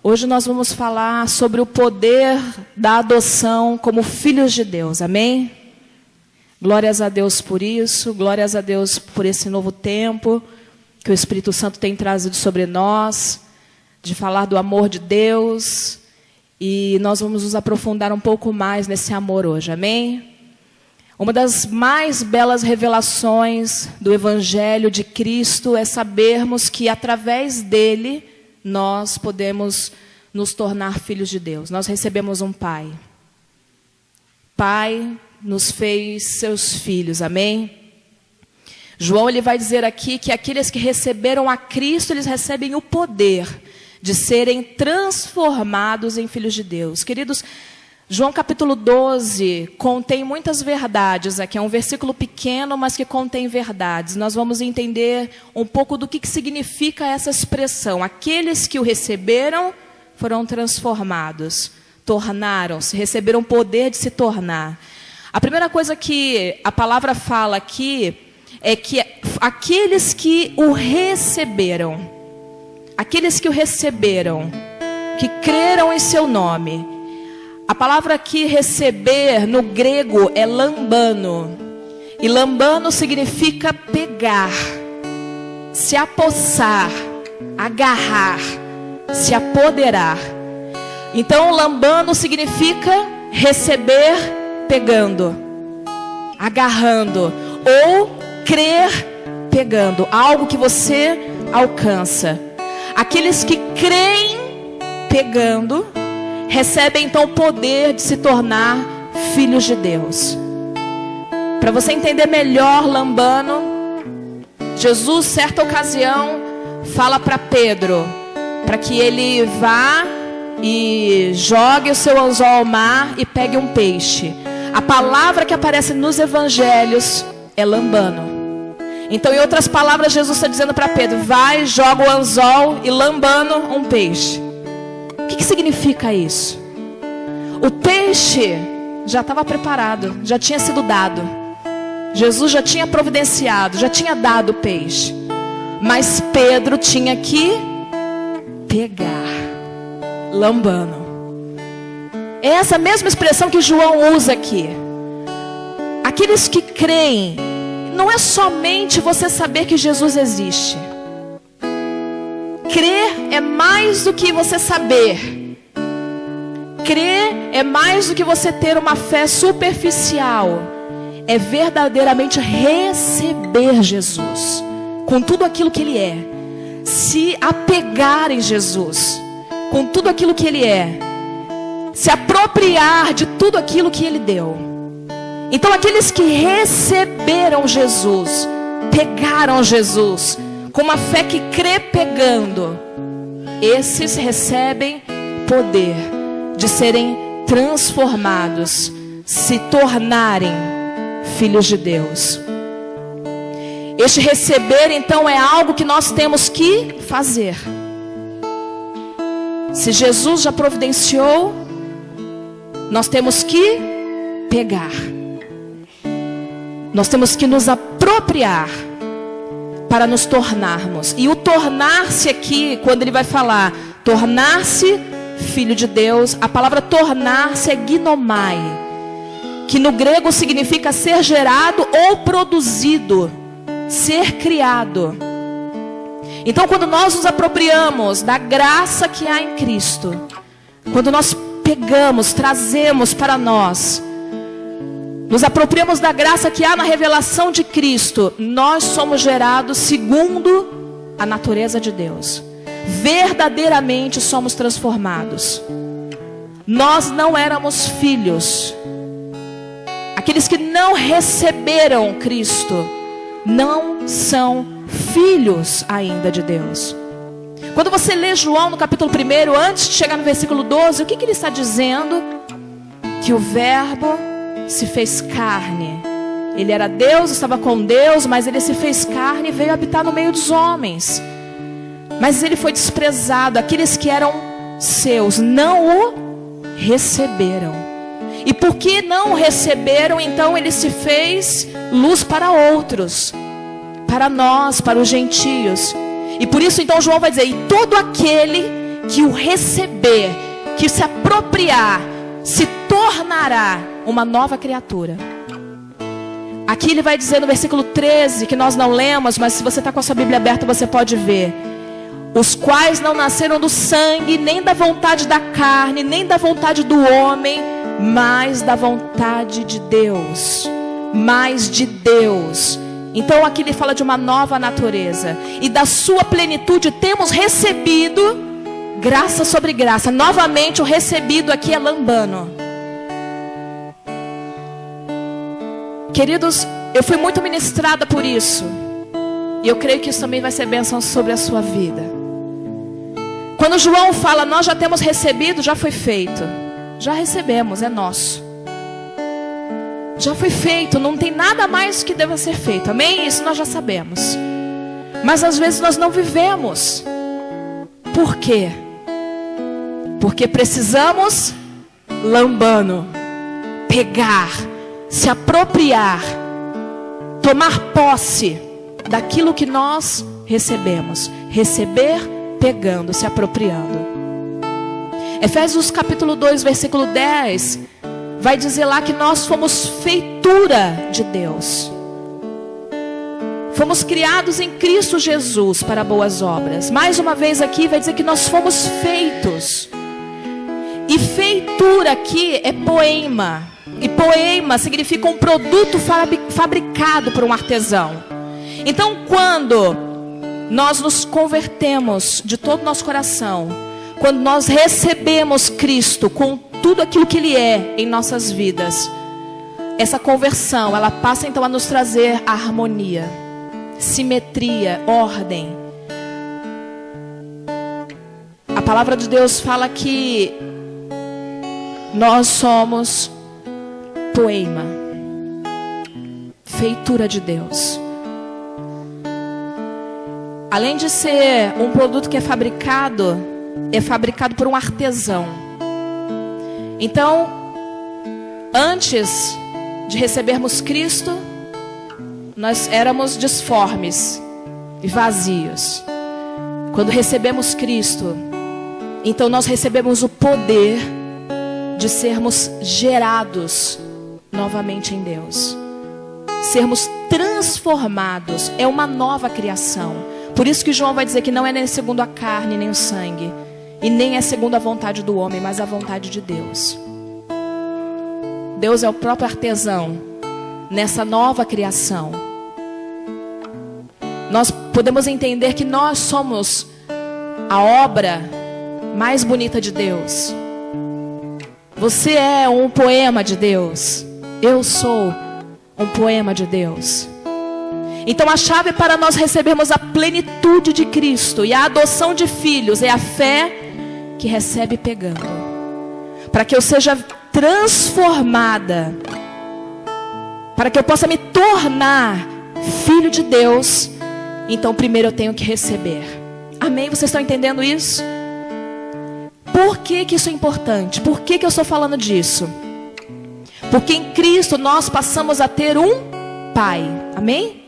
Hoje nós vamos falar sobre o poder da adoção como filhos de Deus, amém? Glórias a Deus por isso, glórias a Deus por esse novo tempo que o Espírito Santo tem trazido sobre nós, de falar do amor de Deus, e nós vamos nos aprofundar um pouco mais nesse amor hoje, amém? Uma das mais belas revelações do Evangelho de Cristo é sabermos que através dele nós podemos nos tornar filhos de Deus. Nós recebemos um Pai. Pai nos fez seus filhos, amém? João ele vai dizer aqui que aqueles que receberam a Cristo, eles recebem o poder de serem transformados em filhos de Deus. Queridos, João capítulo 12 contém muitas verdades aqui. É um versículo pequeno, mas que contém verdades. Nós vamos entender um pouco do que significa essa expressão. Aqueles que o receberam foram transformados, tornaram-se, receberam o poder de se tornar. A primeira coisa que a palavra fala aqui é que aqueles que o receberam, que creram em seu nome. A palavra aqui, receber, no grego, é lambano. E lambano significa pegar, se apossar, agarrar, se apoderar. Então, lambano significa receber pegando, agarrando, ou crer pegando, algo que você alcança. Aqueles que creem pegando, recebem então o poder de se tornar filhos de Deus. Para você entender melhor lambano, Jesus, certa ocasião, fala para Pedro, para que ele vá e jogue o seu anzol ao mar e pegue um peixe. A palavra que aparece nos evangelhos é lambano. Então, em outras palavras, Jesus está dizendo para Pedro, vai, joga o anzol e lambano um peixe. O que significa isso? O peixe já estava preparado, já tinha sido dado. Jesus já tinha providenciado, já tinha dado o peixe. Mas Pedro tinha que pegar, lambano. É essa mesma expressão que João usa aqui. Aqueles que creem, não é somente você saber que Jesus existe. Crer é mais do que você saber. Crer é mais do que você ter uma fé superficial. É verdadeiramente receber Jesus com tudo aquilo que Ele é. Se apegar em Jesus com tudo aquilo que Ele é. Se apropriar de tudo aquilo que Ele deu. Então aqueles que receberam Jesus, pegaram Jesus, com uma fé que crê pegando, esses recebem poder de serem transformados, se tornarem filhos de Deus. Este receber, então, é algo que nós temos que fazer. Se Jesus já providenciou, nós temos que pegar. Nós temos que nos apropriar para nos tornarmos. E o tornar-se aqui, quando ele vai falar tornar-se filho de Deus, a palavra tornar-se é ginomai, que no grego significa ser gerado ou produzido, ser criado. Então, quando nós nos apropriamos da graça que há em Cristo, quando nós pegamos, trazemos para nós, nos apropriamos da graça que há na revelação de Cristo, nós somos gerados segundo a natureza de Deus. Verdadeiramente somos transformados. Nós não éramos filhos. Aqueles que não receberam Cristo não são filhos ainda de Deus. Quando você lê João no capítulo 1, antes de chegar no versículo 12, o que ele está dizendo? Que o verbo se fez carne. Ele era Deus, estava com Deus, mas ele se fez carne e veio habitar no meio dos homens. Mas ele foi desprezado. Aqueles que eram seus não o receberam. E porque não o receberam, então ele se fez luz para outros, para nós, para os gentios. E por isso então João vai dizer, e todo aquele que o receber, que se apropriar, se tornará uma nova criatura. Aqui ele vai dizer no versículo 13, que nós não lemos, mas se você está com a sua Bíblia aberta, você pode ver. Os quais não nasceram do sangue, nem da vontade da carne, nem da vontade do homem, mas da vontade de Deus. Mais de Deus. Então aqui ele fala de uma nova natureza. E da sua plenitude temos recebido graça sobre graça. Novamente o recebido aqui é lambano. Queridos, eu fui muito ministrada por isso. E eu creio que isso também vai ser bênção sobre a sua vida. Quando João fala, nós já temos recebido, já foi feito. Já recebemos, é nosso. Já foi feito, não tem nada mais que deva ser feito. Amém? Isso nós já sabemos. Mas às vezes nós não vivemos. Por quê? Porque precisamos lambano, pegar, se apropriar, tomar posse daquilo que nós recebemos. Receber, pegando, se apropriando. Efésios capítulo 2, versículo 10, vai dizer lá que nós fomos feitura de Deus. Fomos criados em Cristo Jesus para boas obras. Mais uma vez aqui vai dizer que nós fomos feitos. E feitura aqui é poema. E poema significa um produto fabricado por um artesão. Então quando nós nos convertemos de todo o nosso coração, quando nós recebemos Cristo com tudo aquilo que Ele é em nossas vidas, essa conversão, ela passa então a nos trazer harmonia, simetria, ordem. A palavra de Deus fala que nós somos poema, feitura de Deus. Além de ser um produto que é fabricado por um artesão. Então, antes de recebermos Cristo, nós éramos disformes e vazios. Quando recebemos Cristo, então nós recebemos o poder de sermos gerados novamente em Deus. Sermos transformados. É uma nova criação. Por isso que João vai dizer que não é nem segundo a carne, nem o sangue. E nem é segundo a vontade do homem, mas a vontade de Deus. Deus é o próprio artesão nessa nova criação. Nós podemos entender que nós somos a obra mais bonita de Deus. Você é um poema de Deus. Eu sou um poema de Deus. Então a chave para nós recebermos a plenitude de Cristo e a adoção de filhos é a fé que recebe pegando. Para que eu seja transformada, para que eu possa me tornar filho de Deus, então primeiro eu tenho que receber. Amém? Vocês estão entendendo isso? Por que isso é importante? Por que eu estou falando disso? Porque em Cristo nós passamos a ter um Pai. Amém?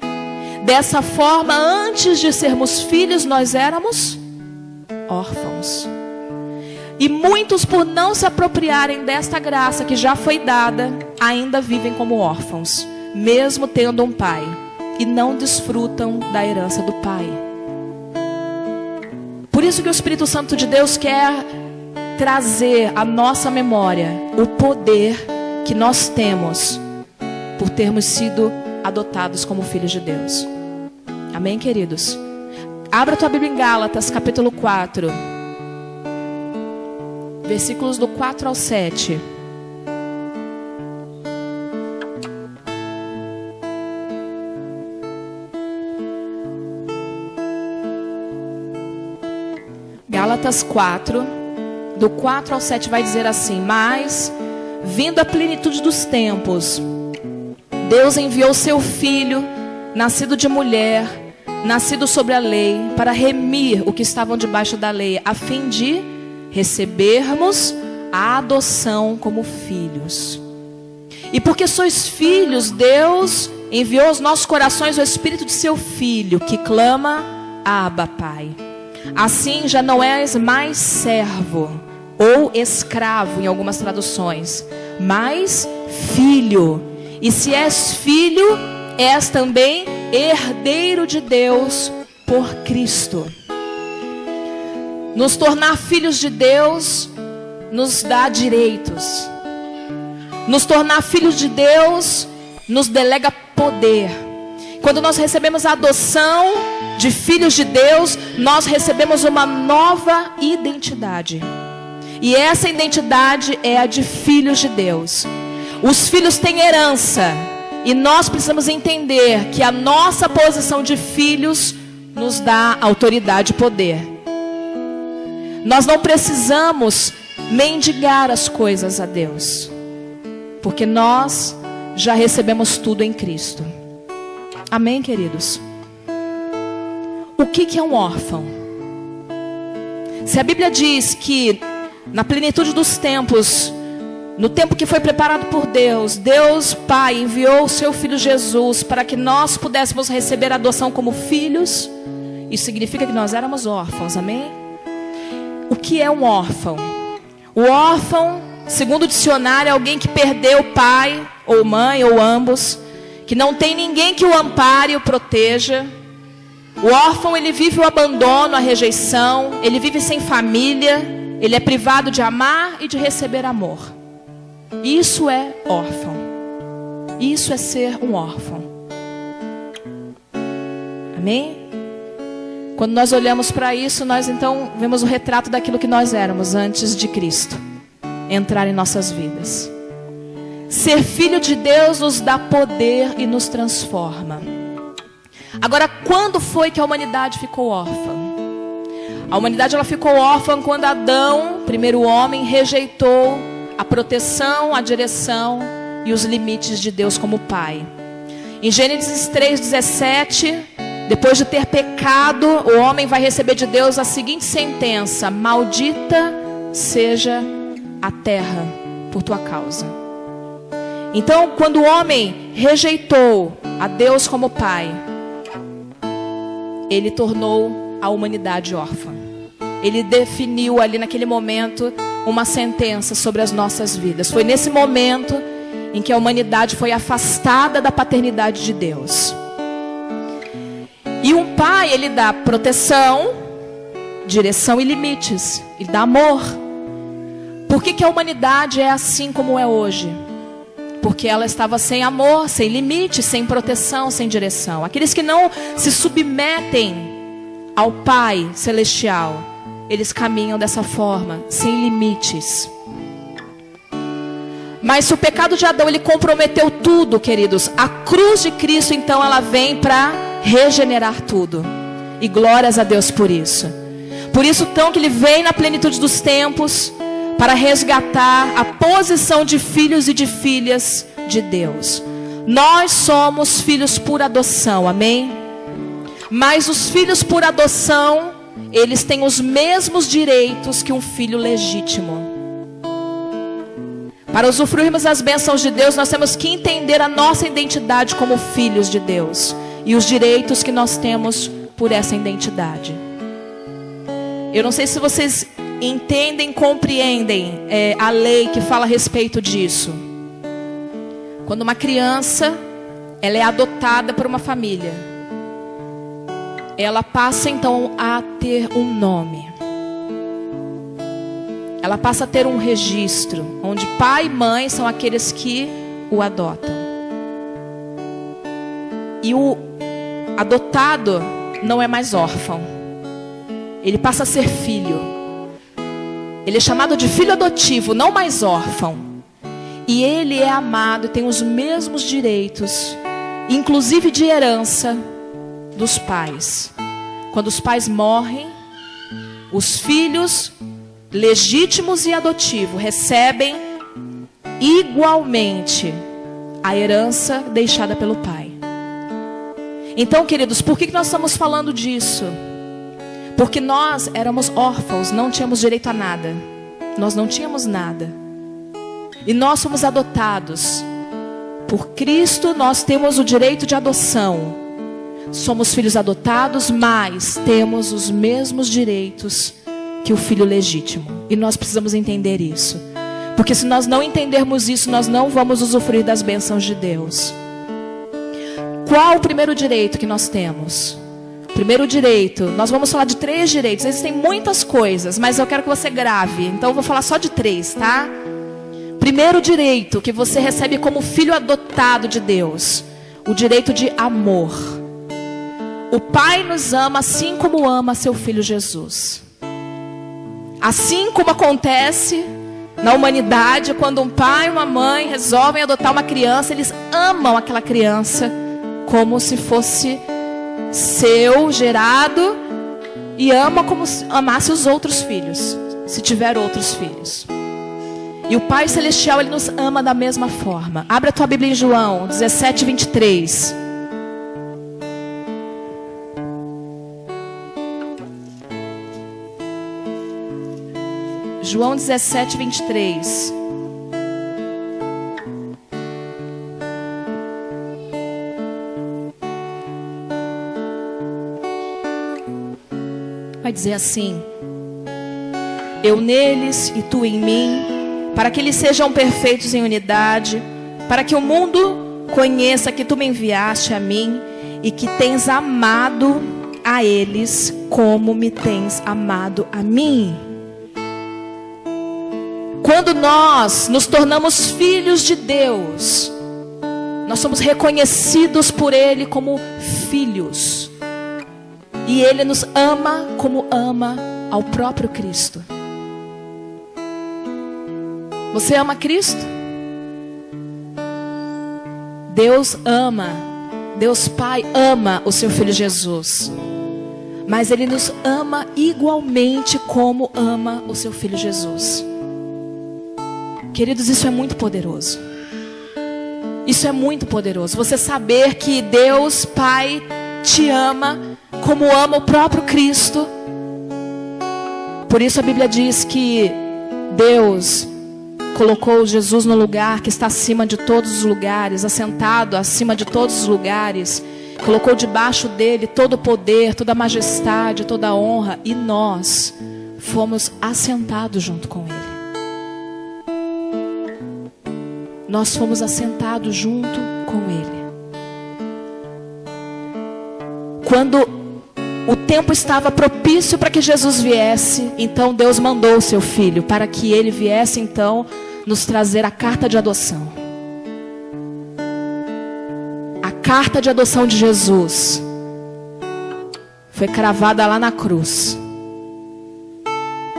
Dessa forma, antes de sermos filhos, nós éramos órfãos. E muitos, por não se apropriarem desta graça que já foi dada, ainda vivem como órfãos, mesmo tendo um pai, e não desfrutam da herança do pai. Por isso que o Espírito Santo de Deus quer trazer à nossa memória o poder que nós temos por termos sido adotados como filhos de Deus. Amém, queridos? Abra tua Bíblia em Gálatas, capítulo 4. Versículos do 4 ao 7. Gálatas 4, do 4 ao 7 vai dizer assim: mas, vindo a plenitude dos tempos, Deus enviou seu Filho, nascido de mulher, nascido sobre a lei, para remir o que estavam debaixo da lei, a fim de recebermos a adoção como filhos. E porque sois filhos, Deus enviou aos nossos corações o Espírito de seu Filho, que clama: Abba, Pai. Assim já não és mais servo ou escravo em algumas traduções, mas filho. E se és filho, és também herdeiro de Deus por Cristo. Nos tornar filhos de Deus nos dá direitos. Nos tornar filhos de Deus nos delega poder. Quando nós recebemos a adoção de filhos de Deus, nós recebemos uma nova identidade. E essa identidade é a de filhos de Deus. Os filhos têm herança. E nós precisamos entender que a nossa posição de filhos nos dá autoridade e poder. Nós não precisamos mendigar as coisas a Deus, porque nós já recebemos tudo em Cristo. Amém, queridos? O que é um órfão? Se a Bíblia diz que na plenitude dos tempos, no tempo que foi preparado por Deus, Deus Pai enviou o seu Filho Jesus para que nós pudéssemos receber a adoção como filhos. Isso significa que nós éramos órfãos, amém? O que é um órfão? O órfão, segundo o dicionário, é alguém que perdeu pai ou mãe ou ambos, que não tem ninguém que o ampare e o proteja. O órfão, ele vive o abandono, a rejeição, ele vive sem família, ele é privado de amar e de receber amor. Isso é órfão. Isso é ser um órfão. Amém? Quando nós olhamos para isso, nós então vemos o retrato daquilo que nós éramos antes de Cristo entrar em nossas vidas. Ser filho de Deus nos dá poder e nos transforma. Agora, quando foi que a humanidade ficou órfã? A humanidade ela ficou órfã quando Adão, primeiro homem, rejeitou a proteção, a direção e os limites de Deus como Pai. Em Gênesis 3:17, depois de ter pecado, o homem vai receber de Deus a seguinte sentença: maldita seja a terra por tua causa. Então, quando o homem rejeitou a Deus como Pai, ele tornou a humanidade órfã. Ele definiu ali naquele momento uma sentença sobre as nossas vidas. Foi nesse momento em que a humanidade foi afastada da paternidade de Deus. E um pai, ele dá proteção, direção e limites. Ele dá amor. Por que a humanidade é assim como é hoje? Porque ela estava sem amor, sem limites, sem proteção, sem direção. Aqueles que não se submetem ao Pai Celestial, eles caminham dessa forma, sem limites. Mas se o pecado de Adão, ele comprometeu tudo, queridos, a cruz de Cristo, então, ela vem para regenerar tudo. E glórias a Deus por isso. Por isso, então, que ele vem na plenitude dos tempos para resgatar a posição de filhos e de filhas de Deus. Nós somos filhos por adoção, amém? Mas os filhos por adoção, eles têm os mesmos direitos que um filho legítimo. Para usufruirmos as bênçãos de Deus, nós temos que entender a nossa identidade como filhos de Deus e os direitos que nós temos por essa identidade. Eu não sei se vocês entendem, compreendem a lei que fala a respeito disso. Quando uma criança, ela é adotada por uma família, ela passa então a ter um nome. Ela passa a ter um registro, onde pai e mãe são aqueles que o adotam. E o adotado não é mais órfão. Ele passa a ser filho. Ele é chamado de filho adotivo, não mais órfão. E ele é amado e tem os mesmos direitos, inclusive de herança, dos pais. Quando os pais morrem, os filhos legítimos e adotivos recebem igualmente a herança deixada pelo pai. Então, queridos, por que nós estamos falando disso? Porque nós éramos órfãos, não tínhamos direito a nada. Nós não tínhamos nada. E nós fomos adotados. Por Cristo nós temos o direito de adoção. Somos filhos adotados, mas temos os mesmos direitos que o filho legítimo. E nós precisamos entender isso. Porque se nós não entendermos isso, nós não vamos usufruir das bênçãos de Deus. Qual o primeiro direito que nós temos? Primeiro direito, nós vamos falar de 3 direitos. Existem muitas coisas, mas eu quero que você grave. Então eu vou falar só de 3, tá? Primeiro direito que você recebe como filho adotado de Deus. O direito de amor. O Pai nos ama assim como ama seu Filho Jesus. Assim como acontece na humanidade, quando um pai e uma mãe resolvem adotar uma criança, eles amam aquela criança como se fosse seu, gerado, e ama como se amasse os outros filhos, se tiver outros filhos. E o Pai Celestial, Ele nos ama da mesma forma. Abra a tua Bíblia em João 17, 23. João 17, 23. Vai dizer assim: eu neles e tu em mim, para que eles sejam perfeitos em unidade, para que o mundo conheça que tu me enviaste a mim e que tens amado a eles como me tens amado a mim. Quando nós nos tornamos filhos de Deus, nós somos reconhecidos por Ele como filhos. E Ele nos ama como ama ao próprio Cristo. Você ama Cristo? Deus ama, Deus Pai ama o seu Filho Jesus. Mas Ele nos ama igualmente como ama o seu Filho Jesus. Queridos, isso é muito poderoso. Isso é muito poderoso. Você saber que Deus Pai te ama como ama o próprio Cristo. Por isso a Bíblia diz que Deus colocou Jesus no lugar que está acima de todos os lugares, assentado acima de todos os lugares. Colocou debaixo dele todo o poder, toda a majestade, toda a honra. E nós fomos assentados junto com ele. Nós fomos assentados junto com ele. Quando o tempo estava propício para que Jesus viesse, então Deus mandou o seu Filho para que ele viesse então nos trazer a carta de adoção. A carta de adoção de Jesus foi cravada lá na cruz.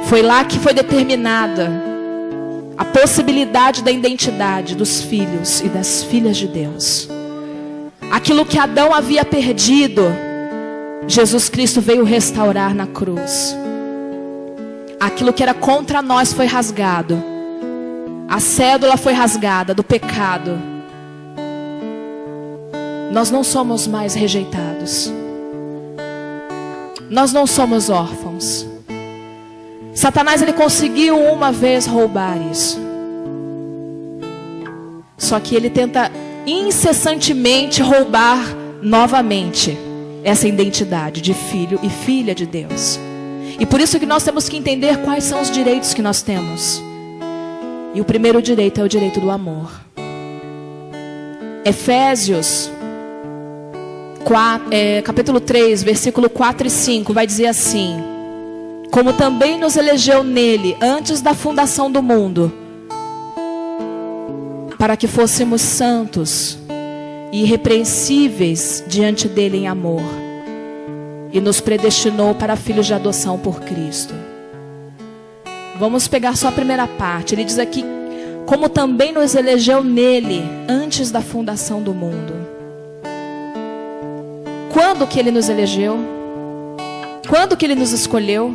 Foi lá que foi determinada a possibilidade da identidade dos filhos e das filhas de Deus. Aquilo que Adão havia perdido, Jesus Cristo veio restaurar na cruz. Aquilo que era contra nós foi rasgado. A cédula foi rasgada do pecado. Nós não somos mais rejeitados. Nós não somos órfãos. Satanás, ele conseguiu uma vez roubar isso. Só que ele tenta incessantemente roubar novamente essa identidade de filho e filha de Deus. E por isso que nós temos que entender quais são os direitos que nós temos. E o primeiro direito é o direito do amor. Efésios capítulo 3, versículo 4 e 5 vai dizer assim: como também nos elegeu nele antes da fundação do mundo, para que fôssemos santos e irrepreensíveis diante dele em amor, e nos predestinou para filhos de adoção por Cristo. Vamos pegar só a primeira parte. Ele diz aqui: como também nos elegeu nele antes da fundação do mundo. Quando que ele nos elegeu? Quando que ele nos escolheu?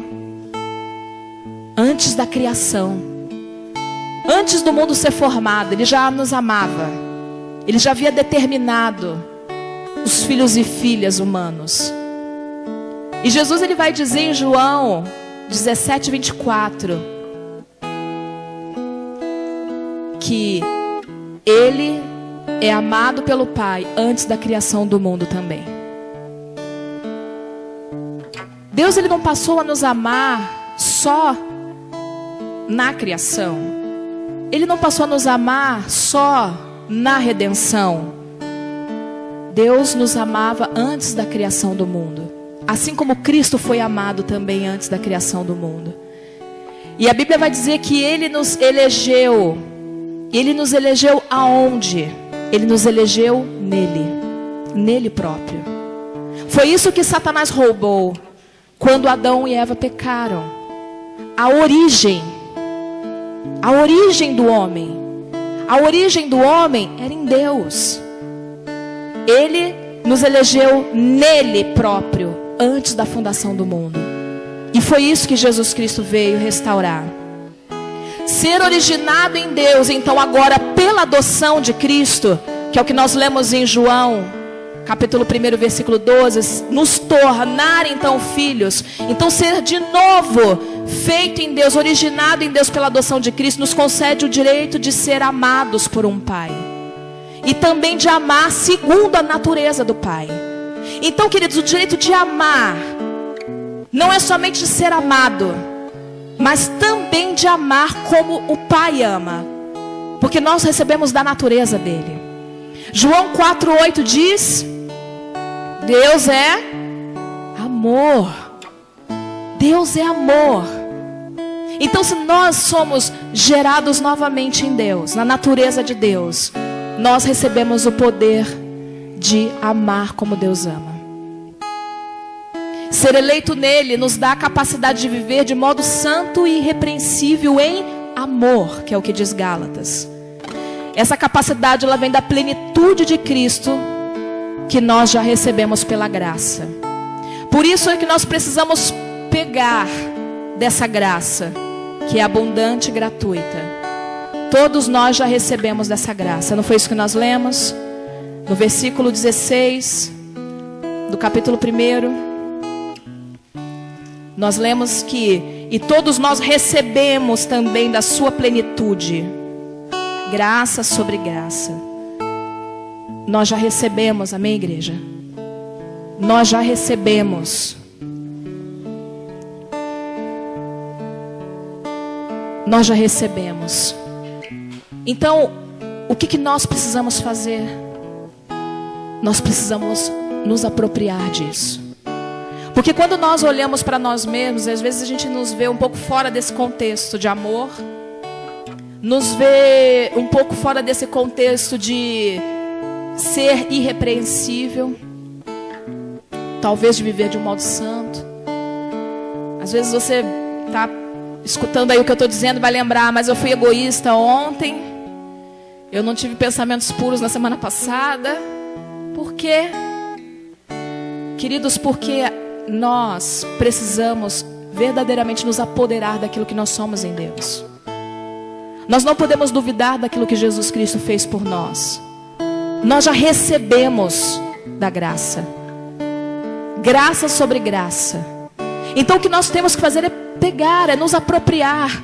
Antes da criação. Antes do mundo ser formado, ele já nos amava. Ele já havia determinado os filhos e filhas humanos. E Jesus, ele vai dizer em João 17, 24, que ele é amado pelo Pai antes da criação do mundo também. Deus ele não passou a nos amar só na criação. Ele não passou a nos amar só na redenção. Deus nos amava antes da criação do mundo. Assim como Cristo foi amado também antes da criação do mundo. E a Bíblia vai dizer que Ele nos elegeu. Ele nos elegeu aonde? Ele nos elegeu nele. Nele próprio. Foi isso que Satanás roubou quando Adão e Eva pecaram. A origem do homem. A origem do homem era em Deus. Ele nos elegeu nele próprio, antes da fundação do mundo. E foi isso que Jesus Cristo veio restaurar. Ser originado em Deus, então agora pela adoção de Cristo, que é o que nós lemos em João, capítulo 1, versículo 12, nos tornar então filhos. Então ser de novo feito em Deus, originado em Deus pela adoção de Cristo, nos concede o direito de ser amados por um Pai. E também de amar segundo a natureza do Pai. Então, queridos, o direito de amar não é somente de ser amado, mas também de amar como o Pai ama. Porque nós recebemos da natureza dele. João 4,8 diz: Deus é amor. Deus é amor. Então, se nós somos gerados novamente em Deus, na natureza de Deus, nós recebemos o poder de amar como Deus ama. Ser eleito nele nos dá a capacidade de viver de modo santo e irrepreensível em amor, que é o que diz Gálatas. Essa capacidade ela vem da plenitude de Cristo, que nós já recebemos pela graça. Por isso é que nós precisamos pegar dessa graça, que é abundante e gratuita. Todos nós já recebemos dessa graça. Não foi isso que nós lemos? No versículo 16 do capítulo 1, nós lemos que: e todos nós recebemos também da sua plenitude, graça sobre graça. Nós já recebemos, amém, igreja? Nós já recebemos. Nós já recebemos. Então, o que nós precisamos fazer? Nós precisamos nos apropriar disso. Porque quando nós olhamos para nós mesmos, às vezes a gente nos vê um pouco fora desse contexto de amor, nos vê um pouco fora desse contexto de ser irrepreensível, talvez de viver de um modo santo. Às vezes você está escutando aí o que eu estou dizendo, vai lembrar: mas eu fui egoísta ontem, eu não tive pensamentos puros na semana passada. Por quê? Queridos, porque nós precisamos verdadeiramente nos apoderar daquilo que nós somos em Deus. Nós não podemos duvidar daquilo que Jesus Cristo fez por nós. Nós já recebemos da graça. Graça sobre graça. Então o que nós temos que fazer é pegar, é nos apropriar.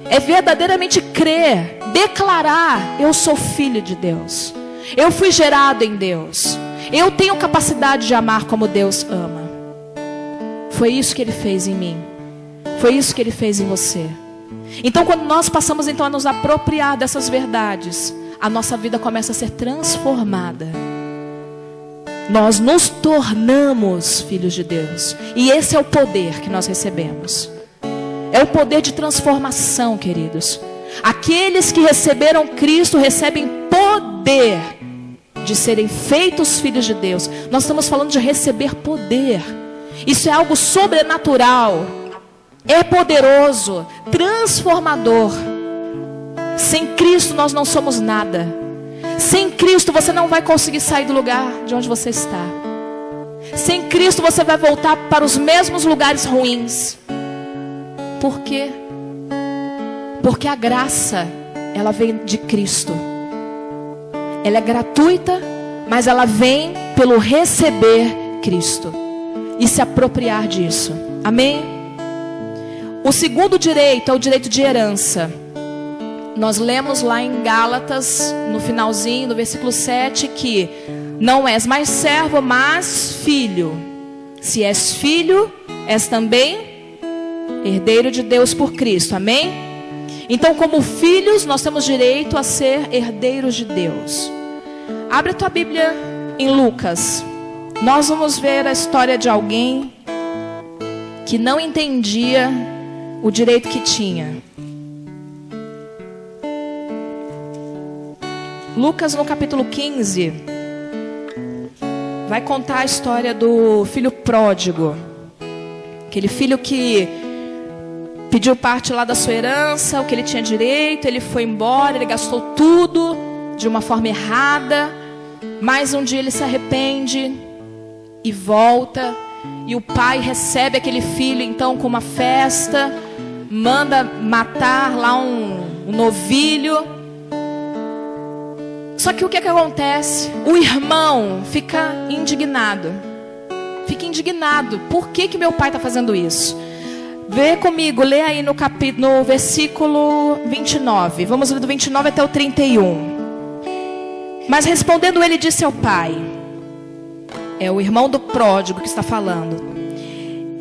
É verdadeiramente crer, declarar: eu sou filho de Deus. Eu fui gerado em Deus. Eu tenho capacidade de amar como Deus ama. Foi isso que Ele fez em mim. Foi isso que Ele fez em você. Então quando nós passamos então a nos apropriar dessas verdades, a nossa vida começa a ser transformada. Nós nos tornamos filhos de Deus. E esse é o poder que nós recebemos. É o poder de transformação, queridos. Aqueles que receberam Cristo recebem poder de serem feitos filhos de Deus. Nós estamos falando de receber poder. Isso é algo sobrenatural. É poderoso, transformador. Sem Cristo nós não somos nada. Sem Cristo você não vai conseguir sair do lugar de onde você está. Sem Cristo você vai voltar para os mesmos lugares ruins. Por quê? Porque a graça, ela vem de Cristo. Ela é gratuita, mas ela vem pelo receber Cristo e se apropriar disso. Amém? O segundo direito é o direito de herança. Nós lemos lá em Gálatas, no finalzinho, no versículo 7, que não és mais servo, mas filho. Se és filho, és também herdeiro de Deus por Cristo, amém? Então, como filhos, nós temos direito a ser herdeiros de Deus. Abre a tua Bíblia em Lucas. Nós vamos ver a história de alguém que não entendia o direito que tinha. Lucas, no capítulo 15, vai contar a história do filho pródigo. Aquele filho que pediu parte lá da sua herança, o que ele tinha direito, ele foi embora, ele gastou tudo de uma forma errada. Mas um dia ele se arrepende e volta. E o pai recebe aquele filho então com uma festa, manda matar lá um novilho. Só que o que acontece? O irmão fica indignado. Fica indignado. Por que meu pai está fazendo isso? Vê comigo, lê aí no versículo 29. Vamos ler do 29 até o 31. Mas respondendo ele disse ao pai, é o irmão do pródigo que está falando: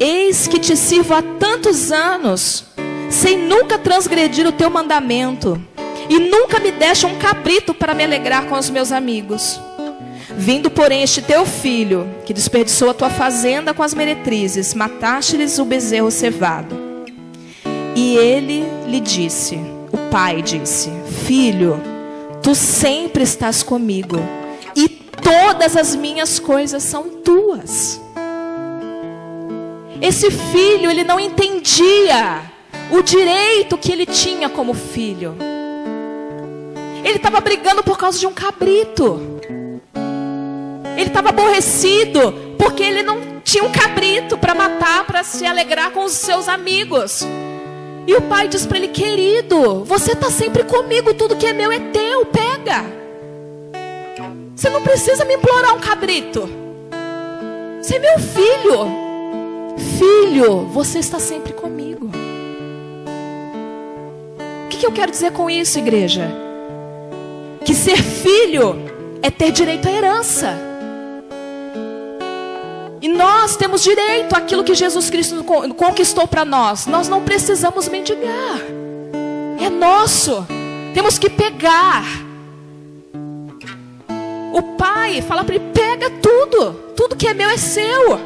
eis que te sirvo há tantos anos, sem nunca transgredir o teu mandamento, e nunca me deste um cabrito para me alegrar com os meus amigos. Vindo, porém, este teu filho, que desperdiçou a tua fazenda com as meretrizes, mataste-lhes o bezerro cevado. E ele lhe disse, o pai disse, filho, tu sempre estás comigo, e todas as minhas coisas são tuas. Esse filho, ele não entendia o direito que ele tinha como filho. Ele estava brigando por causa de um cabrito. Ele estava aborrecido porque ele não tinha um cabrito para matar, para se alegrar com os seus amigos. E o pai diz para ele, querido, você está sempre comigo, tudo que é meu é teu, pega. Você não precisa me implorar um cabrito. Você é meu filho. Filho, você está sempre comigo. O que eu quero dizer com isso, igreja? Que ser filho é ter direito à herança. E nós temos direito àquilo que Jesus Cristo conquistou para nós. Nós não precisamos mendigar. É nosso. Temos que pegar. O pai fala para ele, pega tudo. Tudo que é meu é seu.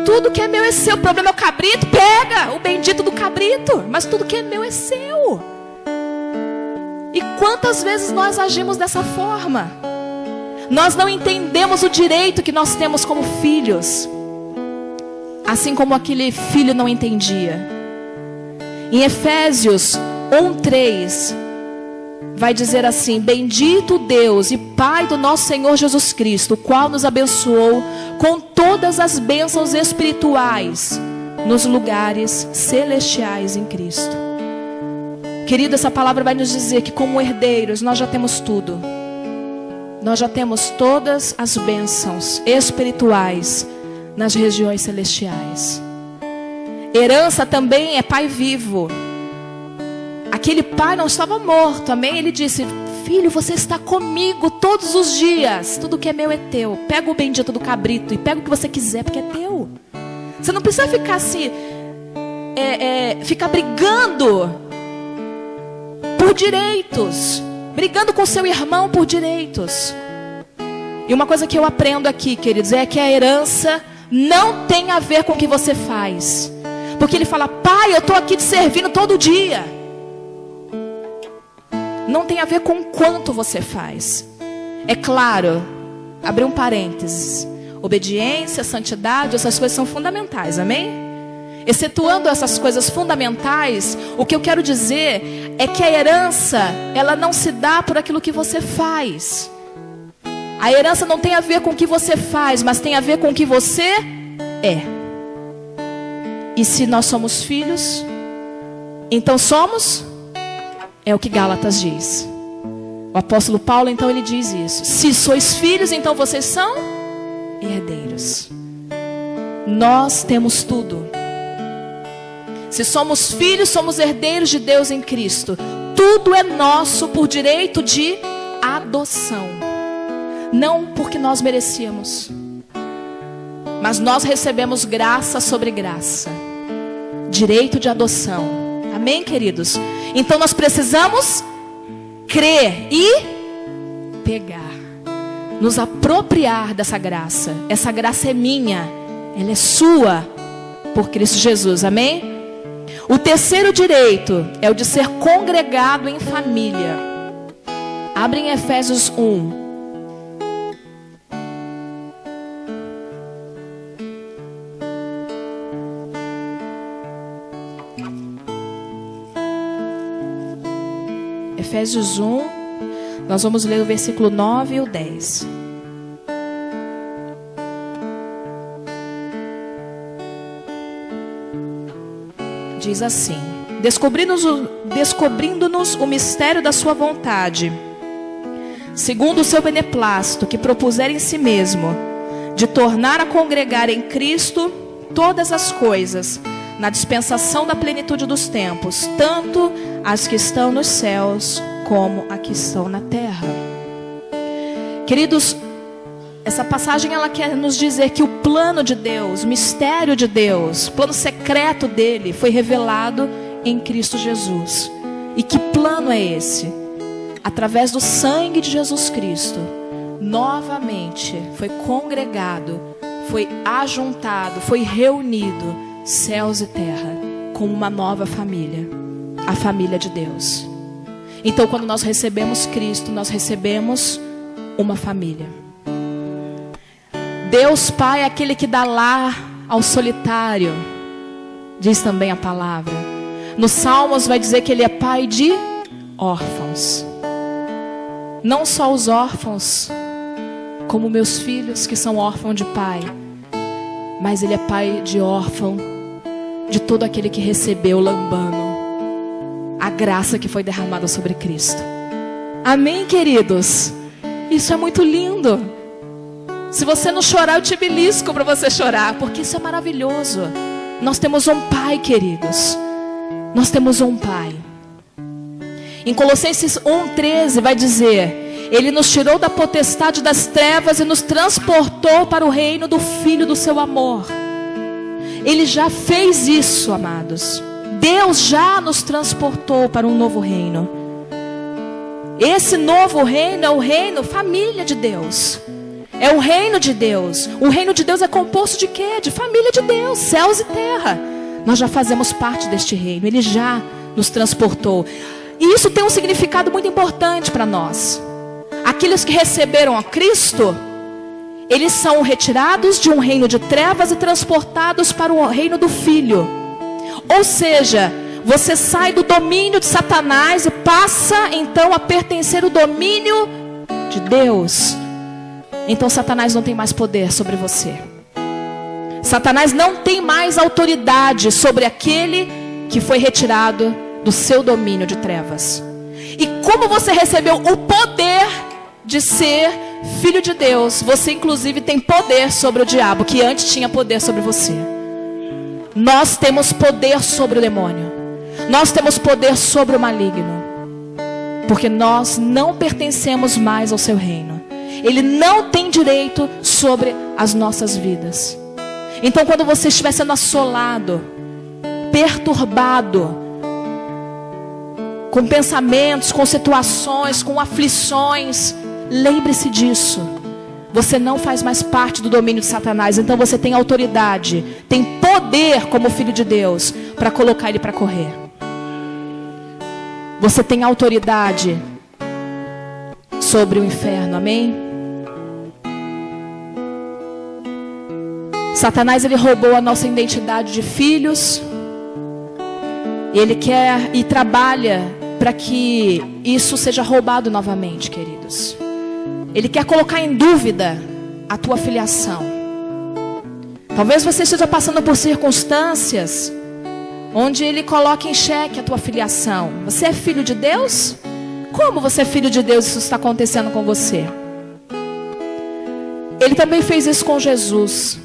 Tudo que é meu é seu. O problema é o cabrito, pega o bendito do cabrito. Mas tudo que é meu é seu. E quantas vezes nós agimos dessa forma? Nós não entendemos o direito que nós temos como filhos, assim como aquele filho não entendia. Em Efésios 1:3 vai dizer assim: bendito Deus e Pai do nosso Senhor Jesus Cristo, o qual nos abençoou com todas as bênçãos espirituais nos lugares celestiais em Cristo. Querido, essa palavra vai nos dizer que como herdeiros nós já temos tudo. Nós já temos todas as bênçãos espirituais nas regiões celestiais. Herança também é pai vivo. Aquele pai não estava morto, amém? Ele disse, filho, você está comigo todos os dias. Tudo que é meu é teu. Pega o bendito do cabrito e pega o que você quiser, porque é teu. Você não precisa ficar assim, ficar brigando por direitos. Brigando com seu irmão por direitos. E uma coisa que eu aprendo aqui, queridos, é que a herança não tem a ver com o que você faz. Porque ele fala, pai, eu estou aqui te servindo todo dia. Não tem a ver com quanto você faz. É claro, abrir um parênteses, obediência, santidade, essas coisas são fundamentais, amém? Excetuando essas coisas fundamentais, o que eu quero dizer é que a herança, ela não se dá por aquilo que você faz. A herança não tem a ver com o que você faz, mas tem a ver com o que você é. E se nós somos filhos, então somos, é o que Gálatas diz. O apóstolo Paulo, então, ele diz isso. Se sois filhos, então vocês são herdeiros. Nós temos tudo. Se somos filhos, somos herdeiros de Deus em Cristo. Tudo é nosso por direito de adoção. Não porque nós merecíamos, mas nós recebemos graça sobre graça, direito de adoção. Amém, queridos? Então nós precisamos crer e pegar, nos apropriar dessa graça. Essa graça é minha, ela é sua por Cristo Jesus. Amém? O terceiro direito é o de ser congregado em família. Abre em Efésios 1. Efésios 1, nós vamos ler o versículo 9 e o 10. Diz assim: descobrindo-nos o mistério da sua vontade, segundo o seu beneplácito, que propuser em si mesmo, de tornar a congregar em Cristo todas as coisas, na dispensação da plenitude dos tempos, tanto as que estão nos céus, como as que estão na terra. Queridos, essa passagem ela quer nos dizer que o plano de Deus, o mistério de Deus, o plano secreto dele foi revelado em Cristo Jesus. E que plano é esse? Através do sangue de Jesus Cristo, novamente foi congregado, foi ajuntado, foi reunido céus e terra como uma nova família, a família de Deus. Então, quando nós recebemos Cristo, nós recebemos uma família. Deus Pai é aquele que dá lar ao solitário, diz também a palavra. Nos Salmos vai dizer que Ele é pai de órfãos. Não só os órfãos, como meus filhos que são órfãos de pai, mas Ele é pai de órfão, de todo aquele que recebeu lambano a graça que foi derramada sobre Cristo. Amém, queridos? Isso é muito lindo. Se você não chorar, eu te belisco para você chorar, porque isso é maravilhoso. Nós temos um Pai, queridos. Nós temos um Pai. Em Colossenses 1:13 vai dizer: Ele nos tirou da potestade das trevas e nos transportou para o reino do Filho do seu amor. Ele já fez isso, amados. Deus já nos transportou para um novo reino. Esse novo reino é o reino, família de Deus. É o reino de Deus. O reino de Deus é composto de quê? De família de Deus, céus e terra. Nós já fazemos parte deste reino. Ele já nos transportou. E isso tem um significado muito importante para nós. Aqueles que receberam a Cristo, eles são retirados de um reino de trevas e transportados para o reino do Filho. Ou seja, você sai do domínio de Satanás e passa então a pertencer ao domínio de Deus. Então Satanás não tem mais poder sobre você. Satanás não tem mais autoridade sobre aquele que foi retirado do seu domínio de trevas. E como você recebeu o poder de ser filho de Deus, você inclusive tem poder sobre o diabo, que antes tinha poder sobre você. Nós temos poder sobre o demônio. Nós temos poder sobre o maligno. Porque nós não pertencemos mais ao seu reino. Ele não tem direito sobre as nossas vidas. Então, quando você estiver sendo assolado, perturbado, com pensamentos, com situações, com aflições, lembre-se disso. Você não faz mais parte do domínio de Satanás. Então você tem autoridade, tem poder como filho de Deus para colocar ele para correr. Você tem autoridade sobre o inferno, amém? Satanás, ele roubou a nossa identidade de filhos. Ele quer e trabalha para que isso seja roubado novamente, queridos. Ele quer colocar em dúvida a tua filiação. Talvez você esteja passando por circunstâncias onde ele coloca em xeque a tua filiação. Você é filho de Deus? Como você é filho de Deus e isso está acontecendo com você? Ele também fez isso com Jesus.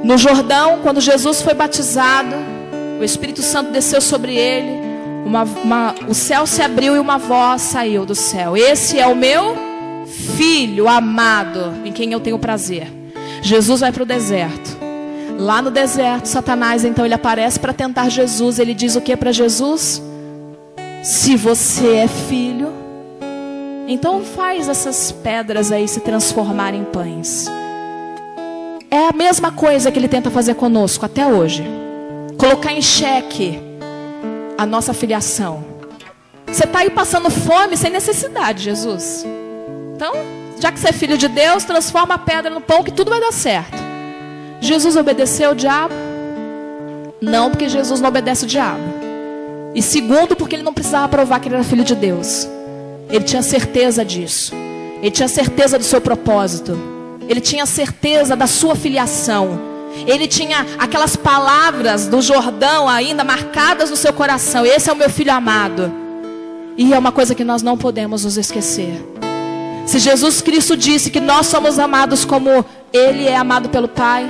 No Jordão, quando Jesus foi batizado, o Espírito Santo desceu sobre ele, o céu se abriu e uma voz saiu do céu: esse é o meu filho amado, em quem eu tenho prazer. Jesus vai para o deserto. Lá no deserto, Satanás, então, ele aparece para tentar Jesus. Ele diz o que para Jesus? Se você é filho, então faz essas pedras aí se transformarem em pães. É a mesma coisa que ele tenta fazer conosco até hoje. Colocar em xeque a nossa filiação. Você está aí passando fome sem necessidade, Jesus. Então, já que você é filho de Deus, transforma a pedra no pão que tudo vai dar certo. Jesus obedeceu o diabo? Não, porque Jesus não obedece o diabo. E segundo, porque ele não precisava provar que ele era filho de Deus. Ele tinha certeza disso. Ele tinha certeza do seu propósito. Ele tinha certeza da sua filiação. Ele tinha aquelas palavras do Jordão ainda marcadas no seu coração. Esse é o meu filho amado. E é uma coisa que nós não podemos nos esquecer. Se Jesus Cristo disse que nós somos amados como Ele é amado pelo Pai,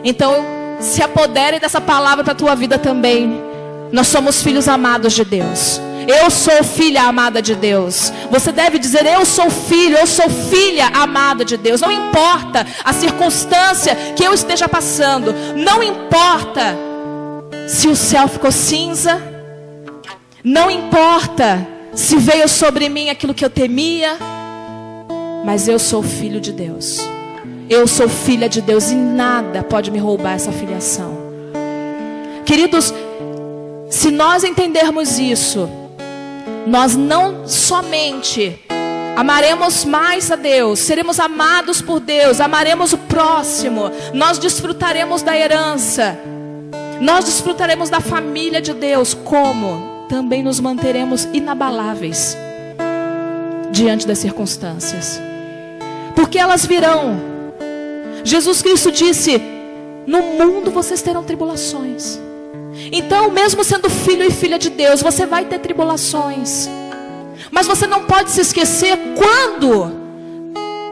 então se apodere dessa palavra para a tua vida também. Nós somos filhos amados de Deus. Eu sou filha amada de Deus. Você deve dizer: eu sou filho, eu sou filha amada de Deus. Não importa a circunstância que eu esteja passando. Não importa se o céu ficou cinza. Não importa se veio sobre mim aquilo que eu temia. Mas eu sou filho de Deus. Eu sou filha de Deus e nada pode me roubar essa filiação. Queridos, se nós entendermos isso, nós não somente amaremos mais a Deus, seremos amados por Deus, amaremos o próximo, nós desfrutaremos da herança, nós desfrutaremos da família de Deus, como também nos manteremos inabaláveis diante das circunstâncias, porque elas virão. Jesus Cristo disse: no mundo vocês terão tribulações. Então, mesmo sendo filho e filha de Deus, você vai ter tribulações. Mas você não pode se esquecer quando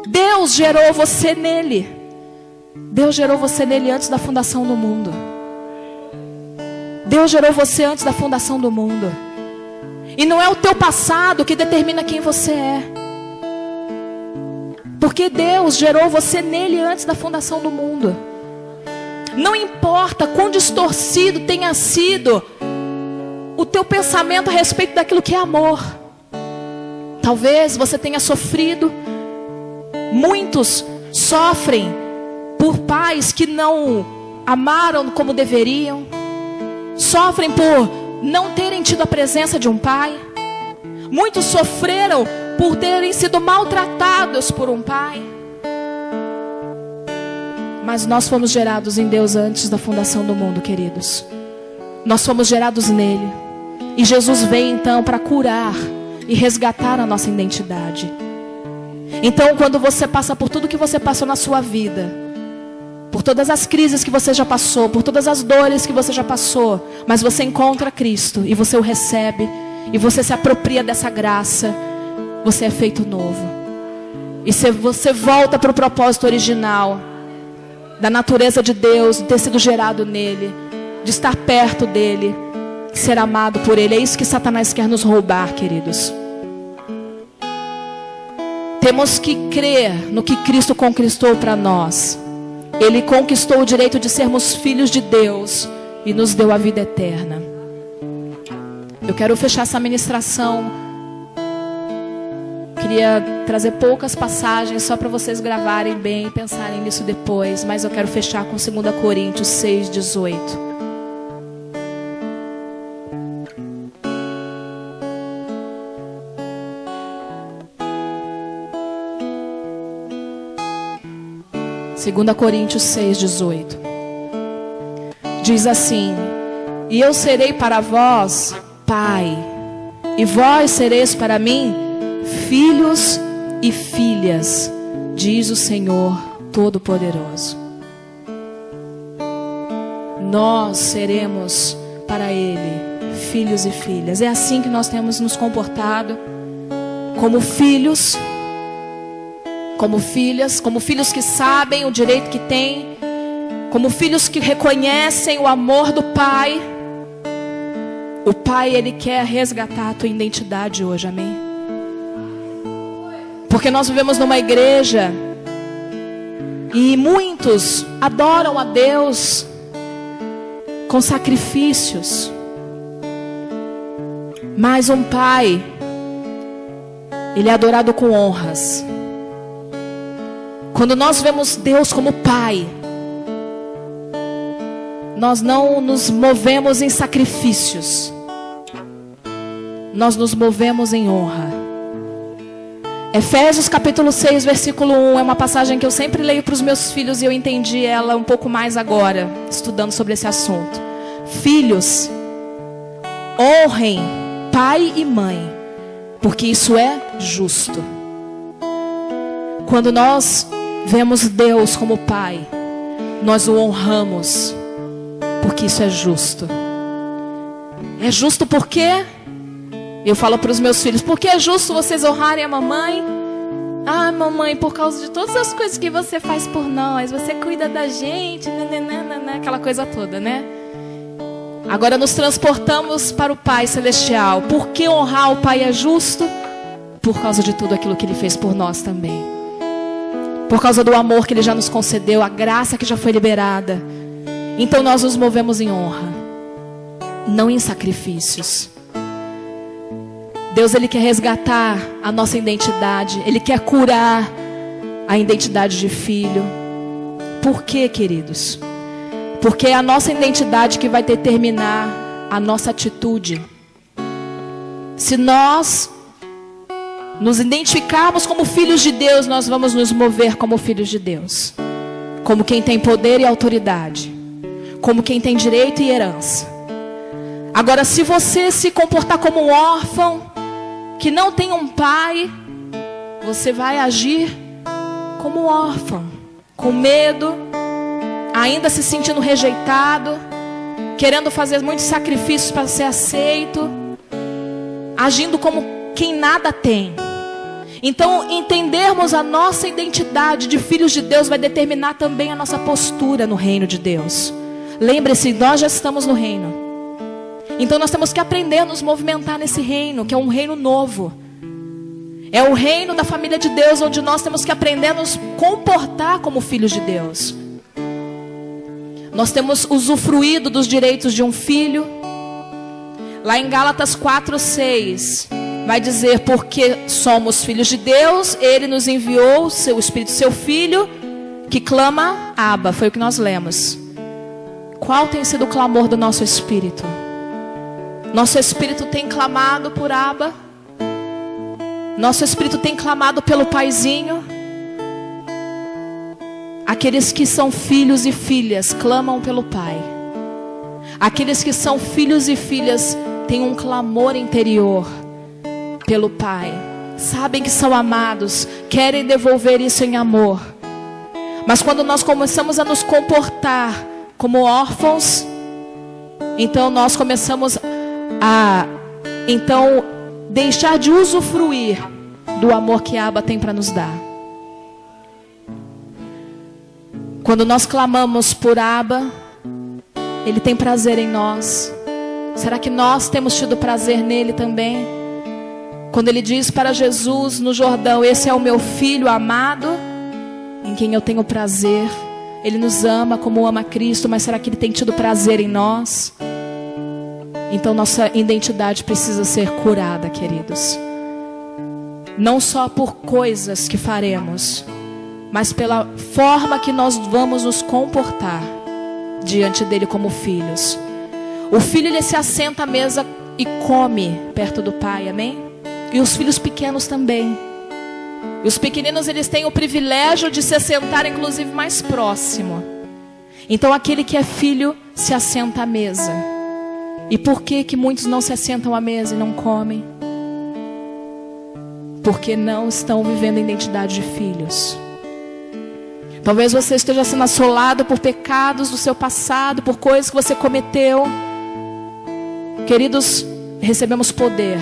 Deus gerou você nele. Deus gerou você nele antes da fundação do mundo. Deus gerou você antes da fundação do mundo. E não é o teu passado que determina quem você é. Porque Deus gerou você nele antes da fundação do mundo. Não importa quão distorcido tenha sido o teu pensamento a respeito daquilo que é amor. Talvez você tenha sofrido. Muitos sofrem por pais que não amaram como deveriam. Sofrem por não terem tido a presença de um pai. Muitos sofreram por terem sido maltratados por um pai. Mas nós fomos gerados em Deus antes da fundação do mundo, queridos. Nós fomos gerados nele. E Jesus veio então para curar e resgatar a nossa identidade. Então, quando você passa por tudo que você passou na sua vida, por todas as crises que você já passou, por todas as dores que você já passou, mas você encontra Cristo e você o recebe, e você se apropria dessa graça, você é feito novo. E se você volta para o propósito original, da natureza de Deus, de ter sido gerado nele, de estar perto dele, de ser amado por ele. É isso que Satanás quer nos roubar, queridos. Temos que crer no que Cristo conquistou para nós. Ele conquistou o direito de sermos filhos de Deus e nos deu a vida eterna. Eu quero fechar essa ministração. Queria trazer poucas passagens só para vocês gravarem bem e pensarem nisso depois. Mas eu quero fechar com 2 Coríntios 6:18. Segunda Coríntios 6:18. Diz assim: e eu serei para vós pai, e vós sereis para mim filhos e filhas, diz o Senhor Todo-Poderoso. Nós seremos para Ele filhos e filhas. É assim que nós temos nos comportado, como filhos, como filhas, como filhos que sabem o direito que têm, como filhos que reconhecem o amor do Pai. O Pai, Ele quer resgatar a tua identidade hoje, amém? Porque nós vivemos numa igreja E muitos adoram a Deus com sacrifícios. Mas um pai, ele é adorado com honras. Quando nós vemos Deus como pai, nós não nos movemos em sacrifícios. Nós nos movemos em honra. Efésios capítulo 6, versículo 1 é uma passagem que eu sempre leio para os meus filhos e eu entendi ela um pouco mais agora, estudando sobre esse assunto. Filhos, honrem pai e mãe, porque isso é justo. Quando nós vemos Deus como pai, nós o honramos, porque isso é justo. É justo porque eu falo para os meus filhos, porque é justo vocês honrarem a mamãe? Ah, mamãe, por causa de todas as coisas que você faz por nós, você cuida da gente, nananana, aquela coisa toda, né? Agora nos transportamos para o Pai Celestial. Por que honrar o Pai é justo? Por causa de tudo aquilo que Ele fez por nós também. Por causa do amor que Ele já nos concedeu, a graça que já foi liberada. Então nós nos movemos em honra, não em sacrifícios. Deus, Ele quer resgatar a nossa identidade. Ele quer curar a identidade de filho. Por quê, queridos? Porque é a nossa identidade que vai determinar a nossa atitude. Se nós nos identificarmos como filhos de Deus, nós vamos nos mover como filhos de Deus. Como quem tem poder e autoridade. Como quem tem direito e herança. Agora, se você se comportar como um órfão, que não tem um pai, você vai agir como órfão, com medo, ainda se sentindo rejeitado, querendo fazer muitos sacrifícios para ser aceito, agindo como quem nada tem. Então, entendermos a nossa identidade de filhos de Deus vai determinar também a nossa postura no reino de Deus. Lembre-se, nós já estamos no reino. Então nós temos que aprender a nos movimentar nesse reino, que é um reino novo. É o reino da família de Deus, onde nós temos que aprender a nos comportar como filhos de Deus. Nós temos usufruído dos direitos de um filho. Lá em Gálatas 4:6 vai dizer, porque somos filhos de Deus, Ele nos enviou o seu Espírito, seu Filho, que clama, Abba. Foi o que nós lemos. Qual tem sido o clamor do nosso espírito? Nosso espírito tem clamado por Abba? Nosso espírito tem clamado pelo Paizinho? Aqueles que são filhos e filhas clamam pelo Pai. Aqueles que são filhos e filhas têm um clamor interior pelo Pai. Sabem que são amados, querem devolver isso em amor. Mas quando nós começamos a nos comportar como órfãos, então nós começamos a deixar de usufruir do amor que Abba tem para nos dar. Quando nós clamamos por Abba, Ele tem prazer em nós. Será que nós temos tido prazer nele também? Quando Ele diz para Jesus no Jordão, esse é o meu filho amado, em quem eu tenho prazer. Ele nos ama como ama Cristo, mas será que Ele tem tido prazer em nós? Então nossa identidade precisa ser curada, queridos. Não só por coisas que faremos, mas pela forma que nós vamos nos comportar diante dele como filhos. O filho, ele se assenta à mesa e come perto do pai, amém? E os filhos pequenos também. E os pequeninos, eles têm o privilégio de se assentar inclusive mais próximo. Então aquele que é filho se assenta à mesa. E por que muitos não se assentam à mesa e não comem? Porque não estão vivendo a identidade de filhos. Talvez você esteja sendo assolado por pecados do seu passado, por coisas que você cometeu. Queridos, recebemos poder